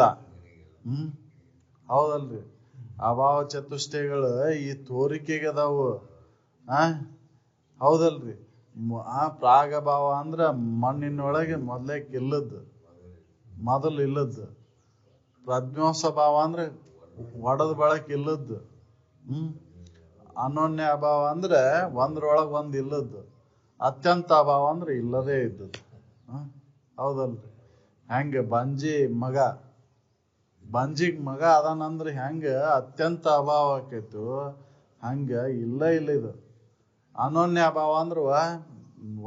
ಹೌದಲ್ರಿ? ಅಭಾವ ಚತುಷ್ಟಯಗಳು ಈ ತೋರಿಕೆಗೆ ಅದಾವು. ಹೌದಲ್ರಿ? ಪ್ರಾಗಭಾವ ಅಂದ್ರ ಮಣ್ಣಿನೊಳಗೆ ಮೊದಲು ಇಲ್ಲದ್ದು. ಪ್ರಧ್ವಂಸ ಭಾವ ಅಂದ್ರೆ ಒಡದ ಬಳಕೆ ಇಲ್ಲದ್ದು. ಅನನ್ಯ ಅಭಾವ ಅಂದ್ರೆ ಒಂದ್ರೊಳಗೆ ಒಂದ್ ಇಲ್ಲದ್ದು. ಅತ್ಯಂತ ಅಭಾವ ಅಂದ್ರೆ ಇಲ್ಲದೇ ಇದ್ದದ್ದು. ಹೌದಲ್ರಿ? ಹೆಂಗ ಬಂಜಿಗ್ ಮಗ ಅದಾನಂದ್ರೆ ಹೆಂಗ ಅತ್ಯಂತ ಅಭಾವ ಆಕೈತು, ಹಂಗ ಇಲ್ಲ ಇದು. ಅನನ್ಯ ಅಭಾವ ಅಂದ್ರ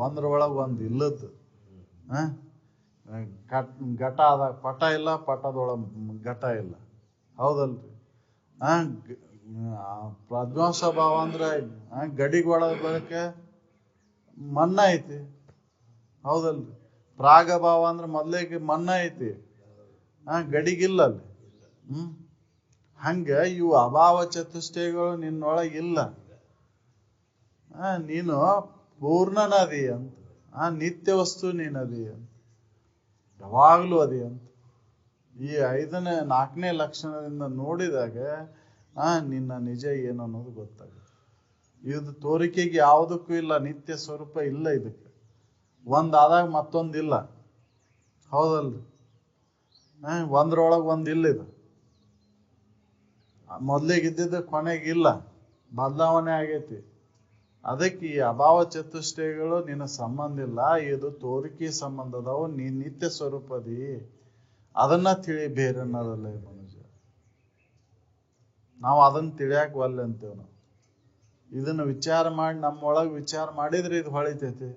ಒಂದ್ರೊಳಗೆ ಒಂದ್ ಇಲ್ಲದ್ದು. ಘಟ ಆದಾಗ ಪಟ ಇಲ್ಲ, ಪಟದೊಳಗ ಘಟ ಇಲ್ಲ. ಹೌದಲ್ರಿ? ಪ್ರಧ್ವಂಸ ಭಾವ ಅಂದ್ರೆ ಗಡಿಗೆ ಒಳಗ ಬಳಕೆ ಮಣ್ಣ ಐತಿ. ಹೌದಲ್ರಿ? ಪ್ರಾಗಭಾವ ಅಂದ್ರೆ ಮೊದ್ಲಿಗೆ ಮಣ್ಣ ಐತಿ, ಗಡಿಗಿಲ್ಲ ಅಲ್ಲಿ. ಹಂಗ ಇವು ಅಭಾವ ಚತುಷ್ಟಯಗಳು ನಿನ್ನೊಳಗಿಲ್ಲ. ನೀನು ಪೂರ್ಣನದಿ ಅಂತ, ನಿತ್ಯ ವಸ್ತು ನೀನದಿ ಅಂತ, ಯಾವಾಗ್ಲೂ ಅದಿ ಅಂತ. ಈ 4ನೇ ಲಕ್ಷಣದಿಂದ ನೋಡಿದಾಗ ನಿನ್ನ ನಿಜ ಏನು ಅನ್ನೋದು ಗೊತ್ತಾಗುತ್ತೆ. ಇದು ತೋರಿಕೆಗೆ ಯಾವುದಕ್ಕೂ ಇಲ್ಲ, ನಿತ್ಯ ಸ್ವರೂಪ ಇಲ್ಲ. ಇದಕ್ಕೆ ಒಂದಾದಾಗ ಮತ್ತೊಂದಿಲ್ಲ. ಹೌದಲ್ರಿ? ಒಂದ್ರೊಳಗೆ ಒಂದ್ ಇಲ್ಲಿದು, ಮೊದ್ಲಿಗಿದ್ದಿದ್ದು ಕೊನೆಗಿಲ್ಲ, ಬದಲಾವಣೆ ಆಗೈತಿ. ಅದಕ್ಕೆ ಈ ಅಭಾವ ಚತುಷ್ಟಯಗಳು ನಿನ್ನ ಸಂಬಂಧ ಇಲ್ಲ, ಇದು ತೋರಿಕೆ ಸಂಬಂಧ ಅದಾವು. ನೀ ನಿತ್ಯ ಸ್ವರೂಪದಿ, ಅದನ್ನ ತಿಳಿ ಬೇರೆ ಅನ್ನೋದಲ್ಲ ಈ ಮನುಷ್ಯ. ನಾವು ಅದನ್ನ ತಿಳಿಯಾಕ ಒಲ್ಲೆ ಅಂತೇವ್. ನಾವು ಇದನ್ನ ವಿಚಾರ ಮಾಡಿ ನಮ್ಮೊಳಗೆ ವಿಚಾರ ಮಾಡಿದ್ರೆ ಇದು ಹೊಳಿತೈತಿ.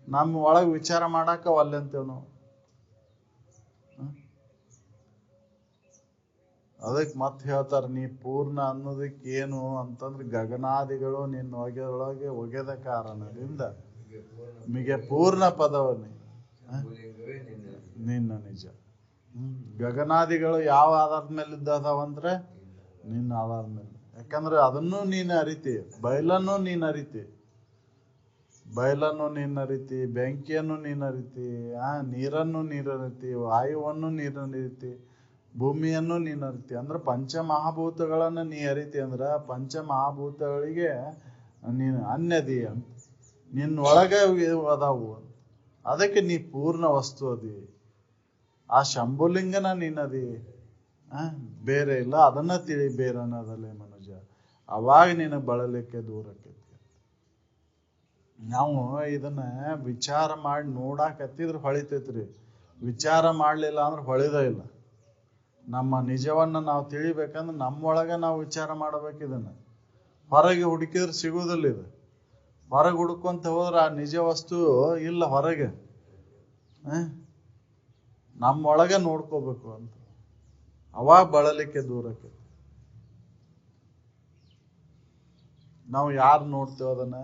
ನಮ್ಮ ಒಳಗೆ ವಿಚಾರ ಮಾಡಾಕ ಒಲ್ಲೆ ಅಂತೇವ್ ನಾವು. ಅದಕ್ಕೆ ಮತ್ತೆ ಹೇಳ್ತಾರ, ನೀ ಪೂರ್ಣ ಅನ್ನೋದಕ್ಕೆ ಏನು ಅಂತಂದ್ರೆ ಗಗನಾದಿಗಳು ನಿನ್ನ ಒಳಗೆ ಒಗೆದ ಕಾರಣದಿಂದ ಮಿಗೆ ಪೂರ್ಣ ಪದವನ್ನೇ ನಿನ್ನ ನಿಜ. ಗಗನಾದಿಗಳು ಯಾವ ಆಧಾರದ ಮೇಲೆ ಇದ್ದದಾವಂದ್ರೆ ನಿನ್ನ ಆಧಾರದ ಮೇಲೆ. ಯಾಕಂದ್ರೆ ಅದನ್ನು ನೀನು ಅರಿತಿ, ಬಯಲನ್ನು ನೀನು ಅರಿತಿ, ಬಯಲನ್ನು ನೀನು ಅರಿತಿ, ಬೆಂಕಿಯನ್ನು ನೀನು ಅರಿತಿ, ನೀರನ್ನು ನೀರು ಅರಿತಿ, ವಾಯುವನ್ನು ನೀರು ಅರಿತಿ, ಭೂಮಿಯನ್ನು ನೀನು ಅರಿತಿ. ಅಂದ್ರೆ ಪಂಚಮಹಾಭೂತಗಳನ್ನ ನೀ ಅರಿತಿ. ಅಂದ್ರ ಪಂಚಮಹಾಭೂತಗಳಿಗೆ ನೀನು ಅನ್ಯದಿ ಅಂತ, ನಿನ್ನೊಳಗೆ ಅದಾವು. ಅದಕ್ಕೆ ನೀ ಪೂರ್ಣ ವಸ್ತು ಅದಿ. ಆ ಶಂಭುಲಿಂಗನ ನೀನದಿ, ಬೇರೆ ಇಲ್ಲ. ಅದನ್ನ ತಿಳಿ ಬೇರೆ ಅನ್ನೋದಲ್ಲೇ ಮನುಜ. ಅವಾಗ ನೀನು ಬಳಲಿಕ್ಕೆ ದೂರಕ್ಕೆ. ನಾವು ಇದನ್ನ ವಿಚಾರ ಮಾಡಿ ನೋಡಾಕತ್ತಿದ್ರೆ ಹೊಳಿತೈತ್ರಿ. ವಿಚಾರ ಮಾಡ್ಲಿಲ್ಲ ಅಂದ್ರೆ ಹೊಳಿದ ಇಲ್ಲ. ನಮ್ಮ ನಿಜವನ್ನ ನಾವು ತಿಳಿಬೇಕಂದ್ರೆ ನಮ್ಮೊಳಗ ನಾವು ವಿಚಾರ ಮಾಡ್ಬೇಕು. ಇದನ್ನ ಹೊರಗೆ ಹುಡುಕಿದ್ರೆ ಸಿಗುವುದಿಲ್ಲ. ಇದು ಹೊರಗೆ ಹುಡುಕೊಂತ ಹೋದ್ರೆ ಆ ನಿಜ ವಸ್ತು ಇಲ್ಲ ಹೊರಗೆ. ನಮ್ಮೊಳಗೆ ನೋಡ್ಕೋಬೇಕು ಅಂತ, ಅವಾಗ ಬಳಲಿಕ್ಕೆ ದೂರಕ್ಕೆ. ನಾವು ಯಾರು ನೋಡ್ತೇವೆ ಅದನ್ನ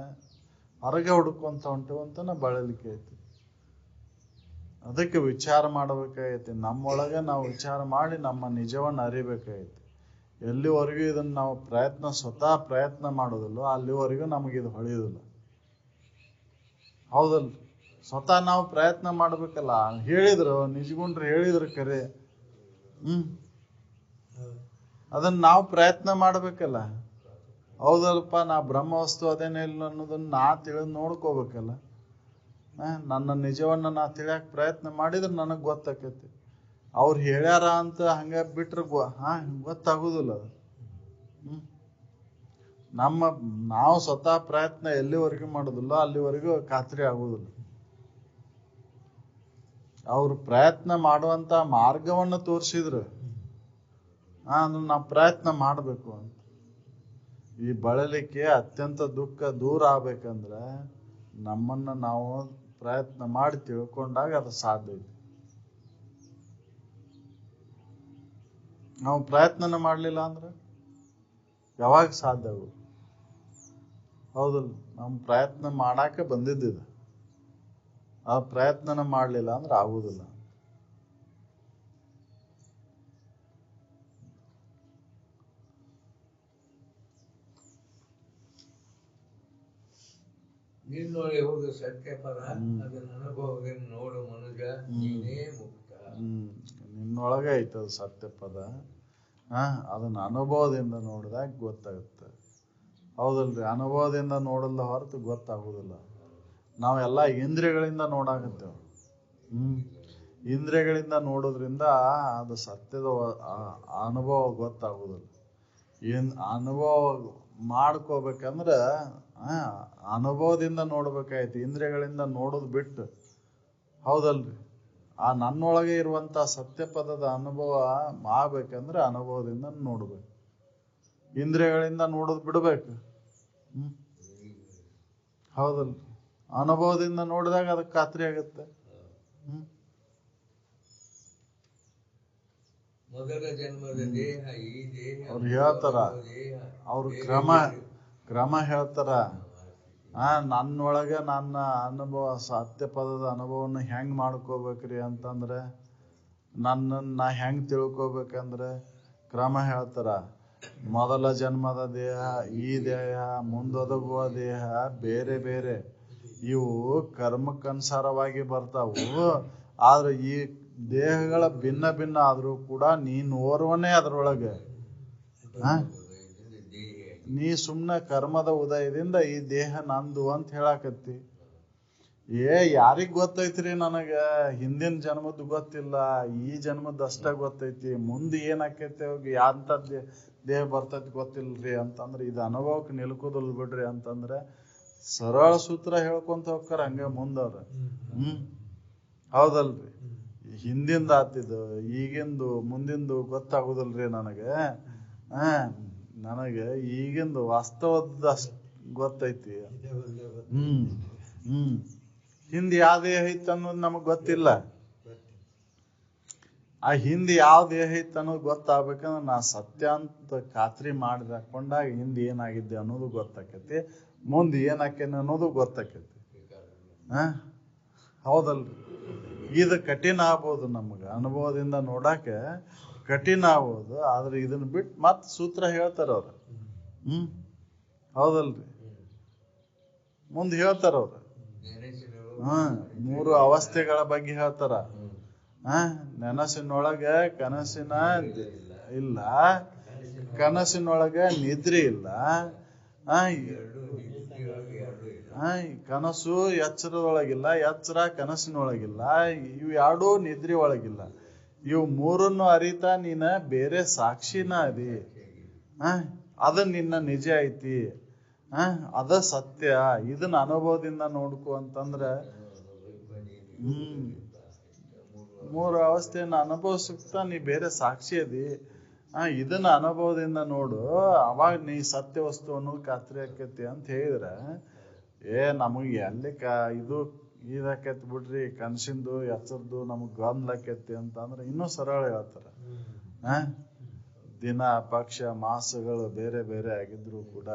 ಹೊರಗೆ ಹುಡುಕೊಂತ ಹೊಂಟೇವ ಅಂತ ಬಳಲಿಕೆ ಐತಿ. ಅದಕ್ಕೆ ವಿಚಾರ ಮಾಡಬೇಕಾಗೈತಿ. ನಮ್ಮೊಳಗೆ ನಾವು ವಿಚಾರ ಮಾಡಿ ನಮ್ಮ ನಿಜವನ್ನು ಅರಿಬೇಕಾಗೈತಿ. ಎಲ್ಲಿವರೆಗೂ ಇದನ್ನ ನಾವು ಸ್ವತಃ ಪ್ರಯತ್ನ ಮಾಡೋದಿಲ್ಲ ಅಲ್ಲಿವರೆಗೂ ನಮಗಿದು ಹೊಳೆಯುವುದಿಲ್ಲ. ಹೌದಲ್ರಿ? ಸ್ವತಃ ನಾವು ಪ್ರಯತ್ನ ಮಾಡ್ಬೇಕಲ್ಲ. ಹೇಳಿದ್ರು ನಿಜಗುಂಡ್ರು ಹೇಳಿದ್ರು ಕರೆ, ಅದನ್ನ ನಾವು ಪ್ರಯತ್ನ ಮಾಡ್ಬೇಕಲ್ಲ. ಹೌದಲ್ಪ, ನಾ ಬ್ರಹ್ಮವಸ್ತು ಅದೇನೇ ಇಲ್ಲ ಅನ್ನೋದನ್ನ ನಾ ತಿಳಿದು ನೋಡ್ಕೋಬೇಕಲ್ಲ. ನನ್ನ ನಿಜವನ್ನ ನಾ ತಿಳಿಯಾಕ ಪ್ರಯತ್ನ ಮಾಡಿದ್ರೆ ನನಗ್ ಗೊತ್ತಾಕೈತಿ. ಅವ್ರು ಹೇಳ್ಯಾರ ಅಂತ ಹಂಗ ಬಿಟ್ರೆ ಗೊತ್ತಾಗುದಿಲ್ಲ. ನಾವು ಸ್ವತಃ ಪ್ರಯತ್ನ ಎಲ್ಲಿವರೆಗೂ ಮಾಡೋದಿಲ್ಲ ಅಲ್ಲಿವರೆಗೂ ಖಾತ್ರಿ ಆಗುದಿಲ್ಲ. ಅವ್ರು ಪ್ರಯತ್ನ ಮಾಡುವಂತ ಮಾರ್ಗವನ್ನು ತೋರಿಸಿದ್ರು ನಾವು ಪ್ರಯತ್ನ ಮಾಡ್ಬೇಕು ಅಂತ. ಈ ಬಳಲಿಕೆ ಅತ್ಯಂತ ದುಃಖ ದೂರ ಆಗ್ಬೇಕಂದ್ರೆ ನಮ್ಮನ್ನ ನಾವು ಪ್ರಯತ್ನ ಮಾಡಿ ತಿಳ್ಕೊಂಡಾಗ ಅದು ಸಾಧ್ಯ ಇದೆ. ನಾವು ಪ್ರಯತ್ನನ ಮಾಡ್ಲಿಲ್ಲ ಅಂದ್ರೆ ಯಾವಾಗ ಸಾಧ್ಯ ಆಗುದು? ಹೌದಲ್ಲ? ನಾವು ಪ್ರಯತ್ನ ಮಾಡಾಕ ಬಂದಿದ್ದಿದೆ. ಆ ಪ್ರಯತ್ನನ ಮಾಡ್ಲಿಲ್ಲ ಅಂದ್ರೆ ಆಗುದಿಲ್ಲ. ನಿನ್ನೊಳಗೆ ಹೋದ ಸತ್ಯ ಪದ ಅದನ್ನ ಅನುಭವದಿಂದ ನೋಡು ಮನುಜ, ನೀನೇ ಮುಕ್ತ. ನಿನ್ನೊಳಗೆ ಐತದ ಸತ್ಯ ಪದ. ಅದನ್ನ ಅನುಭವದಿಂದ ನೋಡಿದಾಗ ಗೊತ್ತಾಗುತ್ತೆ. ಹೌದಲ್ರಿ? ಅನುಭವದಿಂದ ನೋಡಲ್ಲ ಹೊರತು ಗೊತ್ತಾಗುದಿಲ್ಲ. ನಾವೆಲ್ಲ ಇಂದ್ರಿಯಗಳಿಂದ ನೋಡಾಕತ್ತೇವೆ. ಇಂದ್ರಿಯಗಳಿಂದ ನೋಡೋದ್ರಿಂದ ಅದು ಸತ್ಯದ ಅನುಭವ ಗೊತ್ತಾಗುದಿಲ್ಲ. ಅನುಭವ ಮಾಡ್ಕೋಬೇಕಂದ್ರ ಅನುಭವದಿಂದ ನೋಡ್ಬೇಕಾಯ್ತು. ಇಂದ್ರಿಯಗಳಿಂದ ನೋಡೋದು ಬಿಟ್ಟು. ಹೌದಲ್ರಿ? ಆ ನನ್ನೊಳಗೆ ಇರುವಂತ ಸತ್ಯ ಪದದ ಅನುಭವ ಆಗ್ಬೇಕಂದ್ರೆ ಅನುಭವದಿಂದ ನೋಡ್ಬೇಕು. ಇಂದ್ರಿಯಗಳಿಂದ ನೋಡೋದು ಬಿಡ್ಬೇಕು. ಹೌದಲ್ರಿ? ಅನುಭವದಿಂದ ನೋಡಿದಾಗ ಅದಕ್ಕೆ ಖಾತ್ರಿ ಆಗುತ್ತೆ. ಮೊದಲ ಜನ್ಮದ ದೇಹ ಈ ದೇಹ ಅವ್ರು ಹೇಳ್ತಾರ, ಅವ್ರು ಕ್ರಮ ಹೇಳ್ತಾರ. ನನ್ನೊಳಗೆ ನನ್ನ ಅನುಭವ ಸತ್ಯ ಪದದ ಅನುಭವನ ಹೆಂಗ್ ಮಾಡ್ಕೋಬೇಕ್ರಿ ಅಂತಂದ್ರೆ, ನಾ ಹೆಂಗ್ ತಿಳ್ಕೊಬೇಕಂದ್ರೆ ಕ್ರಮ ಹೇಳ್ತಾರ. ಮೊದಲ ಜನ್ಮದ ದೇಹ, ಈ ದೇಹ, ಮುಂದೊದಗುವ ದೇಹ ಬೇರೆ ಬೇರೆ. ಇವು ಕರ್ಮಕ್ಕನುಸಾರವಾಗಿ ಬರ್ತಾವು. ಆದ್ರೆ ಈ ದೇಹಗಳ ಭಿನ್ನ ಭಿನ್ನ ಆದ್ರೂ ಕೂಡ ನೀನು ಓರ್ವನೇ ಅದ್ರೊಳಗೆ. ನೀ ಸುಮ್ನೆ ಕರ್ಮದ ಉದಯದಿಂದ ಈ ದೇಹ ನಂದು ಅಂತ ಹೇಳಾಕತ್ತಿ. ಯಾರಿಗ್ ಗೊತ್ತೈತ್ರಿ ನನಗ ಹಿಂದಿನ ಜನ್ಮದ್ ಗೊತ್ತಿಲ್ಲ, ಈ ಜನ್ಮದ್ ಅಷ್ಟ ಗೊತ್ತೈತಿ, ಮುಂದೆ ಏನಾಕೈತಿ ಯಾಂತದ್ ದೇಹ ಬರ್ತೈತಿ ಗೊತ್ತಿಲ್ರಿ ಅಂತಂದ್ರೆ ಇದು ಅನುಭವಕ್ಕೆ ನಿಲ್ಕೋದಿಲ್ ಬಿಡ್ರಿ ಅಂತಂದ್ರೆ ಸರಳ ಸೂತ್ರ ಹೇಳ್ಕೊಂತ ಹೋಗ್ತಾರ ಹಂಗ ಮುಂದವ್ರ. ಹೌದಲ್ರಿ? ಹಿಂದಿಂದ ಆತಿದ್ದು ಈಗಿಂದು ಮುಂದಿಂದು ಗೊತ್ತಾಗುದಿಲ್ರಿ ನನಗೆ. ನನಗೆ ಈಗಿಂದು ವಾಸ್ತವದ ಅಷ್ಟ್ ಗೊತ್ತೈತಿ. ಹಿಂದೆ ಯಾವ ದೇಹ ಐತಿ ಅನ್ನೋದು ನಮಗ್ ಗೊತ್ತಿಲ್ಲ. ಆ ಹಿಂದೆ ಯಾವ ದೇಹ ಐತಿ ಅನ್ನೋದು ಗೊತ್ತಾಗ್ಬೇಕಂದ್ರೆ ನಾ ಸತ್ಯ ಅಂತ ಖಾತ್ರಿ ಮಾಡಿಕೊಂಡಾಗ ಹಿಂದೆ ಏನಾಗಿದ್ದೆ ಅನ್ನೋದು ಗೊತ್ತಾಕೈತಿ, ಮುಂದೆ ಏನಾಕೇನೆ ಅನ್ನೋದು ಗೊತ್ತಾಕೈತಿ. ಹೌದಲ್ರಿ? ಇದು ಕಠಿಣ ಆಗ್ಬೋದು, ನಮ್ಗ ಅನುಭವದಿಂದ ನೋಡಾಕ ಕಠಿಣ ಆಗ್ಬೋದು. ಆದ್ರೆ ಇದನ್ನ ಬಿಟ್ಟು ಮತ್ ಸೂತ್ರ ಹೇಳ್ತಾರ ಅವ್ರ. ಹೌದಲ್ರಿ? ಮುಂದೆ ಹೇಳ್ತಾರ ಅವ್ರ. 3 ಅವಸ್ಥೆಗಳ ಬಗ್ಗೆ ಹೇಳ್ತಾರ. ನೆನಸಿನೊಳಗ ಕನಸಿನ ಇಲ್ಲ, ಕನಸಿನೊಳಗ ನಿದ್ರೆ ಇಲ್ಲ, ಕನಸು ಎಚ್ಚರದೊಳಗಿಲ್ಲ, ಎಚ್ಚರ ಕನಸಿನೊಳಗಿಲ್ಲ, ಇವು ಎರಡೂ ನಿದ್ರೆ ಒಳಗಿಲ್ಲ. ಇವು 3ನ್ನು ಅರಿತ ನೀನ ಬೇರೆ ಸಾಕ್ಷಿನ ಅದಿ. ಅದ ನಿನ್ನ ನಿಜ ಐತಿ, ಅದ ಸತ್ಯ. ಇದನ್ನ ಅನುಭವದಿಂದ ನೋಡ್ಕೊ ಅಂತಂದ್ರ 3 ಅವಸ್ಥೆಯನ್ನ ಅನುಭವಿಸುತ್ತಾ ನೀ ಬೇರೆ ಸಾಕ್ಷಿ ಅದಿ. ಇದನ್ನ ಅನುಭವದಿಂದ ನೋಡು, ಅವಾಗ ನೀ ಸತ್ಯ ವಸ್ತು ಅನ್ನೋದು ಖಾತ್ರಿ ಆಕೈತಿ ಅಂತ ಹೇಳಿದ್ರ ನಮಗೆ ಅಲ್ಲಿ ಇದು ಇದಾಕೈತಿ ಬಿಡ್ರಿ, ಕನಸಿಂದು ಎಚ್ಚರದ್ದು ನಮಗ್ ಗೊಂದ್ಲಾಕೈತಿ ಅಂತಂದ್ರೆ ಇನ್ನೂ ಸರಳ ಹೇಳ್ತಾರ. ದಿನ ಪಕ್ಷ ಮಾಸಗಳು ಬೇರೆ ಬೇರೆ ಆಗಿದ್ರು ಕೂಡ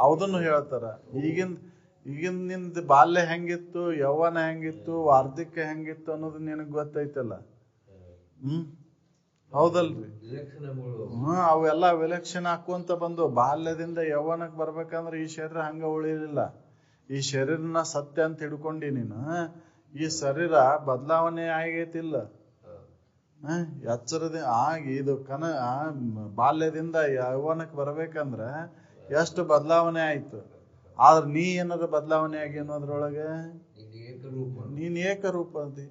ಅವದನ್ನು ಹೇಳ್ತಾರ. ಈಗಿನ ನಿಂದ ಬಾಲ್ಯ ಹೆಂಗಿತ್ತು, ಯೌವನ ಹೆಂಗಿತ್ತು, ವಾರ್ಧಕ್ಯ ಹೆಂಗಿತ್ತು ಅನ್ನೋದು ನಿನಗ್ ಗೊತ್ತೈತಲ್ಲ. ಹೌದಲ್ರಿ? ಅವೆಲ್ಲ ವಿಲಕ್ಷಣ ಹಾಕುವಂತ ಬಂದು ಬಾಲ್ಯದಿಂದ ಯೌವನಕ್ ಬರ್ಬೇಕಂದ್ರೆ ಈ ಶರೀರ ಹಂಗ ಉಳಿಲಿಲ್ಲ. ಈ ಶರೀರನ ಸತ್ಯ ಅಂತ ಹಿಡ್ಕೊಂಡಿ ನೀನು. ಈ ಶರೀರ ಬದಲಾವಣೆ ಆಗೈತಿಲ್ಲ. ಎಚ್ಚರದ ಆಗಿ ಇದು ಬಾಲ್ಯದಿಂದ ಯೌವನಕ್ಕೆ ಬರ್ಬೇಕಂದ್ರ ಎಷ್ಟು ಬದಲಾವಣೆ ಆಯ್ತು. ಆದ್ರೆ ನೀ ಏನಾರ ಬದಲಾವಣೆ ಆಗಿ ಅನ್ನೋದ್ರೊಳಗೆ ನೀನ್ ಏಕರೂಪ ಅದಿ.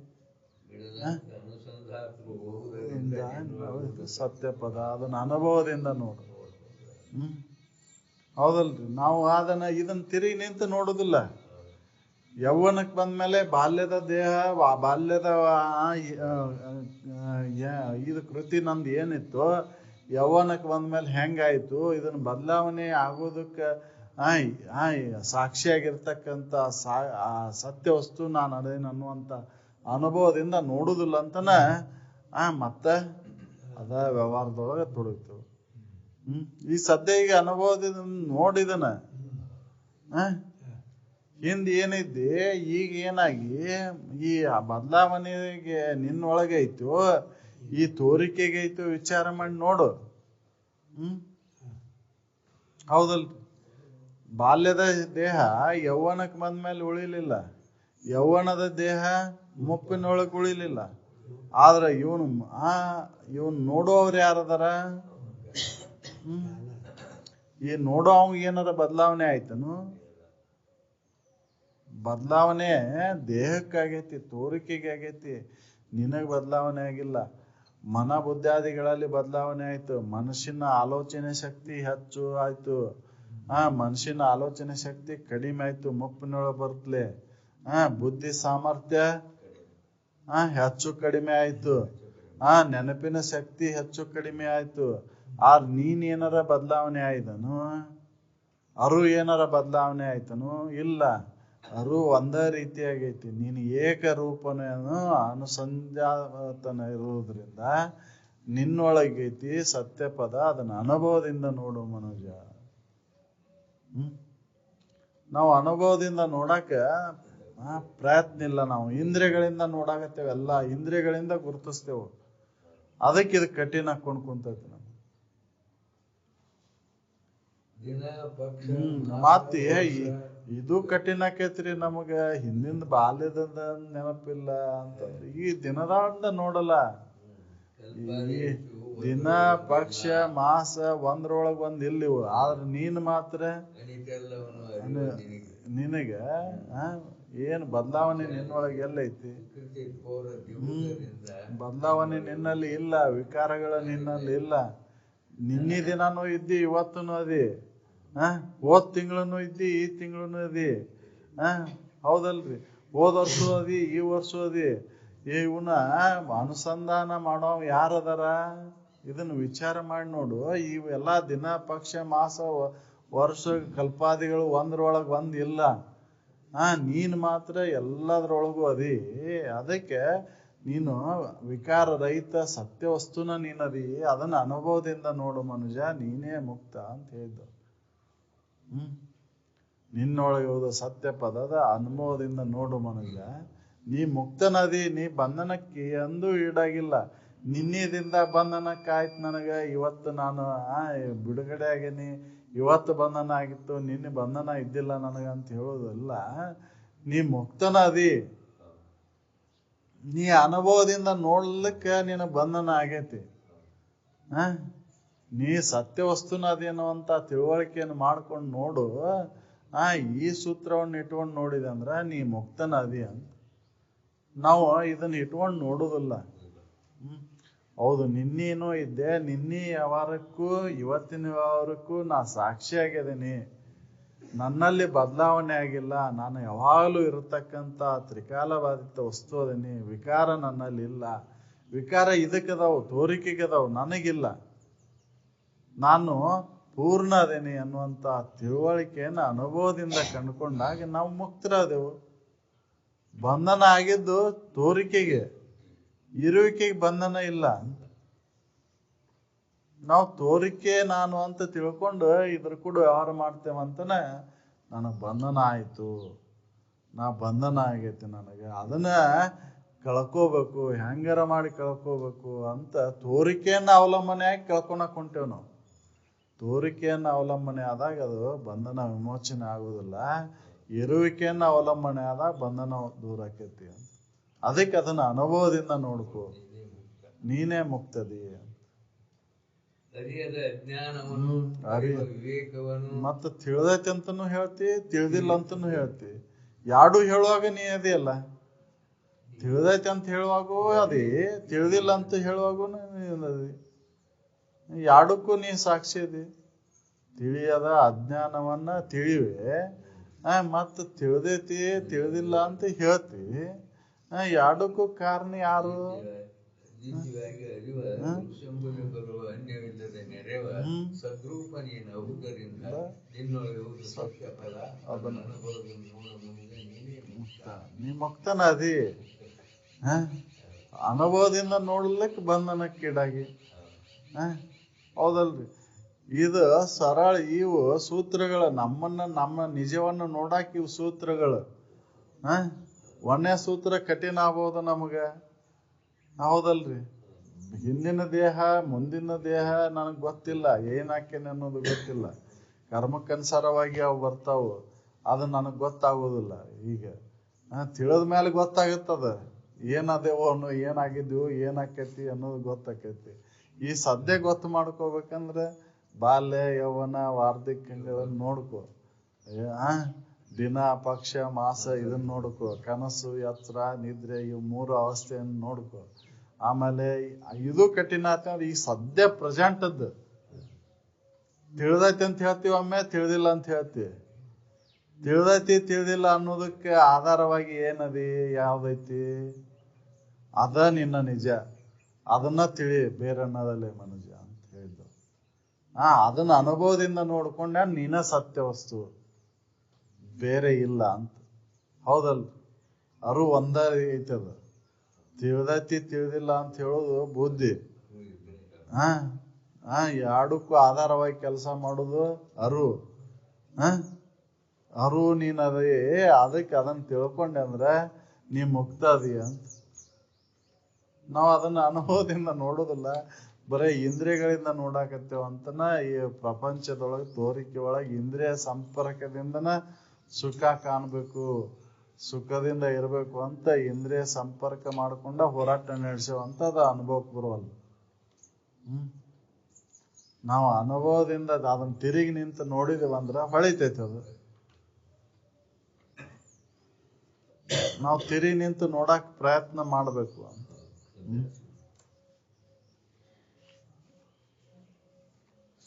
ಸತ್ಯ ಪದ ಅದನ್ನ ಅನುಭವದಿಂದ ನೋಡು. ಹೌದಲ್ರಿ? ನಾವು ಇದನ್ನ ತಿರುಗಿ ನಿಂತು ನೋಡುದಿಲ್ಲ. ಯೌವನಕ್ಕೆ ಬಂದ್ಮೇಲೆ ಬಾಲ್ಯದ ದೇಹ, ಬಾಲ್ಯದ ಇದು ಕೃತಿ ನಂದು ಏನಿತ್ತು, ಯೌವನಕ್ಕೆ ಬಂದ್ಮೇಲೆ ಹೆಂಗಾಯ್ತು, ಇದನ್ನ ಬದಲಾವಣೆ ಆಗೋದಕ್ಕ ಸಾಕ್ಷಿಯಾಗಿರ್ತಕ್ಕಂಥ ಸತ್ಯ ವಸ್ತು ನಾನು ಅದೇನು ಅನ್ನುವಂತ ಅನುಭವದಿಂದ ನೋಡುದಿಲ್ಲ ಅಂತನ ಮತ್ತ ಅದ ವ್ಯವಹಾರದೊಳಗ ತೊಡಗ್ತೇವೆ. ಈ ಸದ್ಯ ಈಗ ಅನುಭವದಿಂದ ನೋಡಿದನ ಹಿಂದ್ ಏನಿದ್ದಿ, ಈಗ ಏನಾಗಿ ಈ ಬದಲಾವಣೆಗೆ ನಿನ್ನೊಳಗೆ ಐತು, ಈ ತೋರಿಕೆಗೆ ಐತು, ವಿಚಾರ ಮಾಡಿ ನೋಡು. ಹೌದಲ್ರಿ? ಬಾಲ್ಯದ ದೇಹ ಯೌವನಕ್ಕೆ ಬಂದ್ಮೇಲೆ ಉಳಿಲಿಲ್ಲ, ಯೌವನದ ದೇಹ ಮುಪ್ಪಿನೊಳಗೆ ಉಳಿಲಿಲ್ಲ. ಆದ್ರೆ ಇವನ್ ನೋಡೋವ್ರು ಯಾರದಾರ? ಈ ನೋಡೋ ಅವ್ ಏನಾರ ಬದಲಾವಣೆ ಆಯ್ತನು? ಬದಲಾವಣೆ ದೇಹಕ್ಕಾಗೈತಿ, ತೋರಿಕೆಗೆ ಆಗೈತಿ, ನಿನಗ್ ಬದಲಾವಣೆ ಆಗಿಲ್ಲ. ಮನ ಬುದ್ಧಾದಿಗಳಲ್ಲಿ ಬದಲಾವಣೆ ಆಯ್ತು. ಮನಸ್ಸಿನ ಆಲೋಚನೆ ಶಕ್ತಿ ಹೆಚ್ಚು ಆಯ್ತು, ಮನಸ್ಸಿನ ಆಲೋಚನೆ ಶಕ್ತಿ ಕಡಿಮೆ ಆಯ್ತು, ಮುಪ್ಪಿನೊಳಗೆ ಬರ್ತಲೆ. ಬುದ್ಧಿ ಸಾಮರ್ಥ್ಯ ಹೆಚ್ಚು ಕಡಿಮೆ ಆಯ್ತು, ನೆನಪಿನ ಶಕ್ತಿ ಹೆಚ್ಚು ಕಡಿಮೆ ಆಯ್ತು. ನೀನ್ ಏನಾರ ಬದಲಾವಣೆ ಆಯ್ತನು? ಅರು ಏನಾರ ಬದಲಾವಣೆ ಆಯ್ತನು? ಇಲ್ಲ. ಅರು ಒಂದೇ ರೀತಿಯಾಗೈತಿ. ನೀನು ಏಕರೂಪನೇನು ಅನುಸಂಧಾತನ ಇರುವುದರಿಂದ ನಿನ್ನೊಳಗೈತಿ ಸತ್ಯ ಪದ. ಅದನ್ನ ಅನುಭವದಿಂದ ನೋಡು ಮನುಜ. ನಾವು ಅನುಭವದಿಂದ ನೋಡಾಕ ಪ್ರಯತ್ನ ಇಲ್ಲ. ನಾವು ಇಂದ್ರಿಯಗಳಿಂದ ನೋಡಾಕತ್ತೇವೆ, ಎಲ್ಲ ಇಂದ್ರಿಯಗಳಿಂದ ಗುರುತಿಸ್ತೇವೆ. ಅದಕ್ಕೆ ಇದು ಕಠಿಣ ಹಾಕೊಂಡ್ ಕುಂತೈತಿ ನಮ್ಗೆ. ಮತ್ತೆ ಇದು ಕಠಿಣ ಆಕೈತ್ರಿ ನಮಗ. ಹಿಂದಿಂದ ಬಾಲ್ಯದ ನೆನಪಿಲ್ಲ ಅಂತಂದ್ರೆ ಈ ದಿನದಾಂದ ನೋಡಲ್ಲ. ಈ ದಿನ ಪಕ್ಷ ಮಾಸ ಒಂದ್ರೊಳಗ್ ಒಂದ್ ಇಲ್ಲಿವು. ಆದ್ರೆ ನೀನ್ ಮಾತ್ರ ನಿನಗೆ ಏನು ಬದಲಾವಣೆ ನಿನ್ನೊಳಗೆ ಎಲ್ಲೈತಿ? ಬದಲಾವಣೆ ನಿನ್ನಲ್ಲಿ ಇಲ್ಲ, ವಿಕಾರಗಳ ನಿನ್ನಲ್ಲಿ ಇಲ್ಲ. ನಿನ್ನೆ ದಿನಾನು ಇದ್ದಿ, ಇವತ್ತೂ ಅದಿ, ಹೋದ್ ತಿಂಗಳೂ ಇದ್ದಿ, ಈ ತಿಂಗಳೂ ಅದಿ, ಹೌದಲ್ರಿ? ಹೋದ ವರ್ಷ ಅದಿ, ಈ ವರ್ಷ ಅದಿ. ಇವನ್ನ ಅನುಸಂಧಾನ ಮಾಡೋ ಯಾರದಾರ? ಇದನ್ನು ವಿಚಾರ ಮಾಡಿ ನೋಡು. ಇವೆಲ್ಲ ದಿನ, ಪಕ್ಷ, ಮಾಸ, ವರ್ಷ, ಕಲ್ಪಾದಿಗಳು ಒಂದ್ರೊಳಗೆ ಒಂದಿಲ್ಲ. ನೀನು ಮಾತ್ರ ಎಲ್ಲದ್ರೊಳಗೂ ಅದಿ. ಅದಕ್ಕೆ ನೀನು ವಿಕಾರ ರಹಿತ ಸತ್ಯ ವಸ್ತುನ ನೀನದಿ. ಅದನ್ನ ಅನುಭವದಿಂದ ನೋಡು ಮನುಜ, ನೀನೇ ಮುಕ್ತ ಅಂತ ಹೇಳಿದ್ದು. ನಿನ್ನೊಳಗೆ ಸತ್ಯ ಪದದ ಅನುಭವದಿಂದ ನೋಡು ಮನುಜ, ನೀ ಮುಕ್ತನದಿ. ನೀ ಬಂಧನಕ್ಕೆ ಎಂದೂ ಈಡಾಗಿಲ್ಲ. ನಿನ್ನೆದಿಂದ ಬಂಧನಕ್ಕಾಯ್ತು ನನಗೆ, ಇವತ್ತು ನಾನು ಬಿಡುಗಡೆ ಆಗೇನಿ, ಇವತ್ತು ಬಂಧನ ಆಗಿತ್ತು, ನಿನ್ನೆ ಬಂಧನ ಇದ್ದಿಲ್ಲ ನನಗಂತ ಹೇಳೋದಲ್ಲ. ನೀ ಮುಕ್ತನದಿ. ನೀ ಅನುಭವದಿಂದ ನೋಡ್ಲಿಕ್ಕೆ ನಿನ್ನ ಬಂಧನ ಆಗೈತಿ. ನೀ ಸತ್ಯ ವಸ್ತುನ ಅದೇನೋ ಅಂತ ತಿಳುವಳಿಕೆಯನ್ನು ಮಾಡ್ಕೊಂಡು ನೋಡು. ಈ ಸೂತ್ರವನ್ನು ಇಟ್ಕೊಂಡು ನೋಡಿದೆ ಅಂದ್ರ ನೀ ಮುಕ್ತನ ಅದಿ ಅಂತ. ನಾವು ಇದನ್ನ ಇಟ್ಕೊಂಡು ನೋಡುದಿಲ್ಲ. ಹೌದು, ನಿನ್ನೇನೋ ಇದ್ದೆ, ನಿನ್ನೆ ವ್ಯವಹಾರಕ್ಕೂ ಇವತ್ತಿನ ವ್ಯವಹಾರಕ್ಕೂ ನಾ ಸಾಕ್ಷಿ ಆಗಿದ್ದೀನಿ. ನನ್ನಲ್ಲಿ ಬದಲಾವಣೆ ಆಗಿಲ್ಲ. ನಾನು ಯಾವಾಗಲೂ ಇರತಕ್ಕಂಥ ತ್ರಿಕಾಲಬಾಧಿತ ವಸ್ತು ಅದೀನಿ. ವಿಕಾರ ನನ್ನಲ್ಲಿ ಇಲ್ಲ. ವಿಕಾರ ಇದಕ್ಕದಾವು, ತೋರಿಕೆಗದಾವು, ನನಗಿಲ್ಲ. ನಾನು ಪೂರ್ಣ ಅದೇನಿ ಅನ್ನುವಂಥ ತಿಳುವಳಿಕೆಯನ್ನು ಅನುಭವದಿಂದ ಕಂಡುಕೊಂಡಾಗ ನಾವು ಮುಕ್ತರಾದೆವು. ಬಂಧನ ಆಗಿದ್ದು ತೋರಿಕೆಗೆ, ಇರುವಿಕೆಗೆ ಬಂಧನ ಇಲ್ಲ. ನಾವು ತೋರಿಕೆ ನಾನು ಅಂತ ತಿಳ್ಕೊಂಡು ಇದ್ರ ಕೂಡ ವ್ಯವಹಾರ ಮಾಡ್ತೇವಂತನ ನನಗೆ ಬಂಧನ ಆಯ್ತು, ನಾ ಬಂಧನ ಆಗೈತಿ ನನಗೆ, ಅದನ್ನ ಕಳ್ಕೋಬೇಕು, ಹೆಂಗಾರ ಮಾಡಿ ಕಳ್ಕೋಬೇಕು ಅಂತ ತೋರಿಕೆಯನ್ನು ಅವಲಂಬನೆ ಆಗಿ ಕಳ್ಕೊಳಕ್ ಹೊಂಟೇವ್ ನಾವು. ತೋರಿಕೆಯನ್ನು ಅವಲಂಬನೆ ಆದಾಗ ಅದು ಬಂಧನ ವಿಮೋಚನೆ ಆಗುದಿಲ್ಲ. ಇರುವಿಕೆಯನ್ನು ಅವಲಂಬನೆ ಆದಾಗ ಬಂಧನ ದೂರ ಆಕೈತಿ ಅಂತ. ಅದಕ್ಕೆ ಅದನ್ನ ಅನುಭವದಿಂದ ನೋಡ್ಕೋ, ನೀನೇ ಮುಕ್ತದಿ. ಮತ್ತ ತಿಳಿದೈತಿ ಅಂತನೂ ಹೇಳ್ತಿ, ತಿಳಿದಿಲ್ಲ ಅಂತನೂ ಹೇಳ್ತಿ. ಯಾಡು ಹೇಳುವಾಗ ನೀ ಅದಿಯಲ್ಲ. ತಿಳಿದೈತಿ ಅಂತ ಹೇಳುವಾಗೂ ಅದಿ, ತಿಳಿದಿಲ್ಲ ಅಂತ ಹೇಳುವಾಗೂ ಅದಿ. ಯಾಡಕ್ಕೂ ನೀ ಸಾಕ್ಷಿ ಅದಿ. ತಿಳಿಯದ ಅಜ್ಞಾನವನ್ನ ತಿಳಿವೆ, ಮತ್ತ ತಿಳಿದೈತಿ ತಿಳಿದಿಲ್ಲ ಅಂತ ಹೇಳ್ತಿ. ಯಾಡಕ್ಕೂ ಕಾರಣ ಯಾರು? ನೀ ಮುಕ್ತನ ಅದಿ. ಅನುಭವದಿಂದ ನೋಡ್ಲಿಕ್ಕೆ ಬಂಧನಕ್ಕೀಡಾಗಿ. ಹೌದಲ್ರಿ? ಇದು ಸರಳ. ಇವು ಸೂತ್ರಗಳು ನಮ್ಮ ನಿಜವನ್ನು ನೋಡಾಕ ಇವು ಸೂತ್ರಗಳು. ಒಂದೇ ಸೂತ್ರ ಕಠಿಣ ಆಗ್ಬೋದು ನಮಗ, ಹೌದಲ್ರಿ? ಹಿಂದಿನ ದೇಹ ಮುಂದಿನ ದೇಹ ನನಗ್ ಗೊತ್ತಿಲ್ಲ, ಏನಾಕೇನೆ ಅನ್ನೋದು ಗೊತ್ತಿಲ್ಲ. ಕರ್ಮಕ್ಕನುಸಾರವಾಗಿ ಅವು ಬರ್ತಾವು, ಅದು ನನಗ್ ಗೊತ್ತಾಗೋದಿಲ್ಲ. ಈಗ ತಿಳಿದ ಮೇಲೆ ಗೊತ್ತಾಗುತ್ತದ ಏನದೇವೋ ಅನ್ನೋ, ಏನಾಗಿದ್ವು, ಏನಾಕೈತಿ ಅನ್ನೋದು ಗೊತ್ತಾಕೈತಿ. ಈ ಸದ್ಯ ಗೊತ್ತು ಮಾಡ್ಕೋಬೇಕಂದ್ರೆ ಬಾಲ್ಯ, ಯೌವನ, ವಾರ್ಧಕ್ಯ ನೋಡ್ಕೊ. ದಿನ, ಪಕ್ಷ, ಮಾಸ ಇದನ್ನ ನೋಡ್ಕೊ. ಕನಸು, ಎಚ್ಚರ, ನಿದ್ರೆ, ಇವು ಮೂರು ಅವಸ್ಥೆಯನ್ನು ನೋಡ್ಕೊ. ಆಮೇಲೆ ಇದು ಕಠಿಣ ಆಯ್ತಂದ್ರೆ ಈ ಸದ್ಯ ಪ್ರೆಸೆಂಟ್ ಅದ್ದು ತಿಳಿದೈತಿ ಅಂತ ಹೇಳ್ತೀವಿ, ಒಮ್ಮೆ ತಿಳಿದಿಲ್ಲ ಅಂತ ಹೇಳ್ತೀವಿ. ತಿಳಿದೈತಿ ತಿಳಿದಿಲ್ಲ ಅನ್ನೋದಕ್ಕೆ ಆಧಾರವಾಗಿ ಏನದಿ, ಯಾವ್ದೈತಿ? ಅದ ನಿನ್ನ ನಿಜ. ಅದನ್ನ ತಿಳಿ, ಬೇರೆ ಅನ್ನೋದಲ್ಲೇ ಮನುಜ ಅಂತ ಹೇಳಿದ್ದು. ಅದನ್ನ ಅನುಭವದಿಂದ ನೋಡ್ಕೊಂಡ ನೀನ ಸತ್ಯ ವಸ್ತು, ಬೇರೆ ಇಲ್ಲ ಅಂತ. ಹೌದಲ್? ಅರು ಒಂದ ಐತದ. ತಿಳಿದೈತಿ ತಿಳಿದಿಲ್ಲ ಅಂತ ಹೇಳೋದು ಬುದ್ಧಿ. ಎರಡಕ್ಕೂ ಆಧಾರವಾಗಿ ಕೆಲಸ ಮಾಡೋದು ಅರು. ಅರು ನೀನದೇ. ಅದಕ್ಕೆ ಅದನ್ನ ತಿಳ್ಕೊಂಡೆ ಅಂದ್ರೆ ನೀ ಮುಕ್ತ ಅದಿ ಅಂತ. ನಾವು ಅದನ್ನ ಅನುಭವದಿಂದ ನೋಡೋದಿಲ್ಲ, ಬರೀ ಇಂದ್ರಿಯಗಳಿಂದ ನೋಡಾಕತ್ತೇವಂತನ. ಈ ಪ್ರಪಂಚದೊಳಗೆ ತೋರಿಕೆ ಒಳಗೆ ಇಂದ್ರಿಯ ಸಂಪರ್ಕದಿಂದನ ಸುಖ ಕಾಣಬೇಕು, ಸುಖದಿಂದ ಇರಬೇಕು ಅಂತ ಇಂದ್ರಿಯ ಸಂಪರ್ಕ ಮಾಡ್ಕೊಂಡ ಹೋರಾಟ ನಡೆಸೇವಂತ ಅದು ಅನುಭವಕ್ಕೆ ಬರುವಲ್ಲ. ನಾವು ಅನುಭವದಿಂದ ಅದನ್ನ ತಿರುಗಿ ನಿಂತು ನೋಡಿದೇವಂದ್ರ ಹೊಳಿತೈತಿ ಅದು. ನಾವು ತಿರಿ ನಿಂತು ನೋಡಕ್ ಪ್ರಯತ್ನ ಮಾಡಬೇಕು ಅಂತ.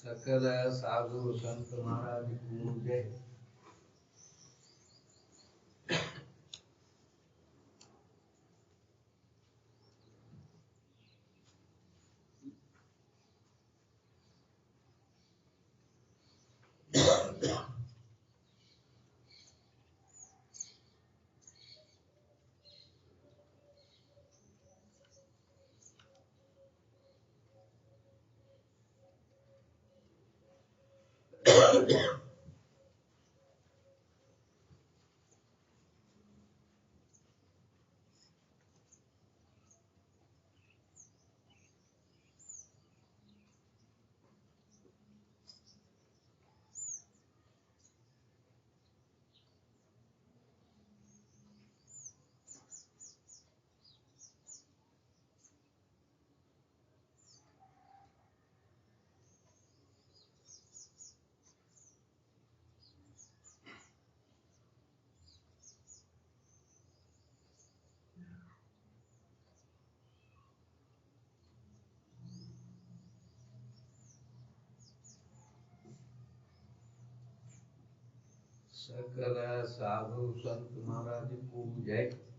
ಸಕಲ ಸಾಧು ಸಂತ ಮಹಾರಾಜ ಪೂಜೆ. सकल साधु संत महाराज पूजय।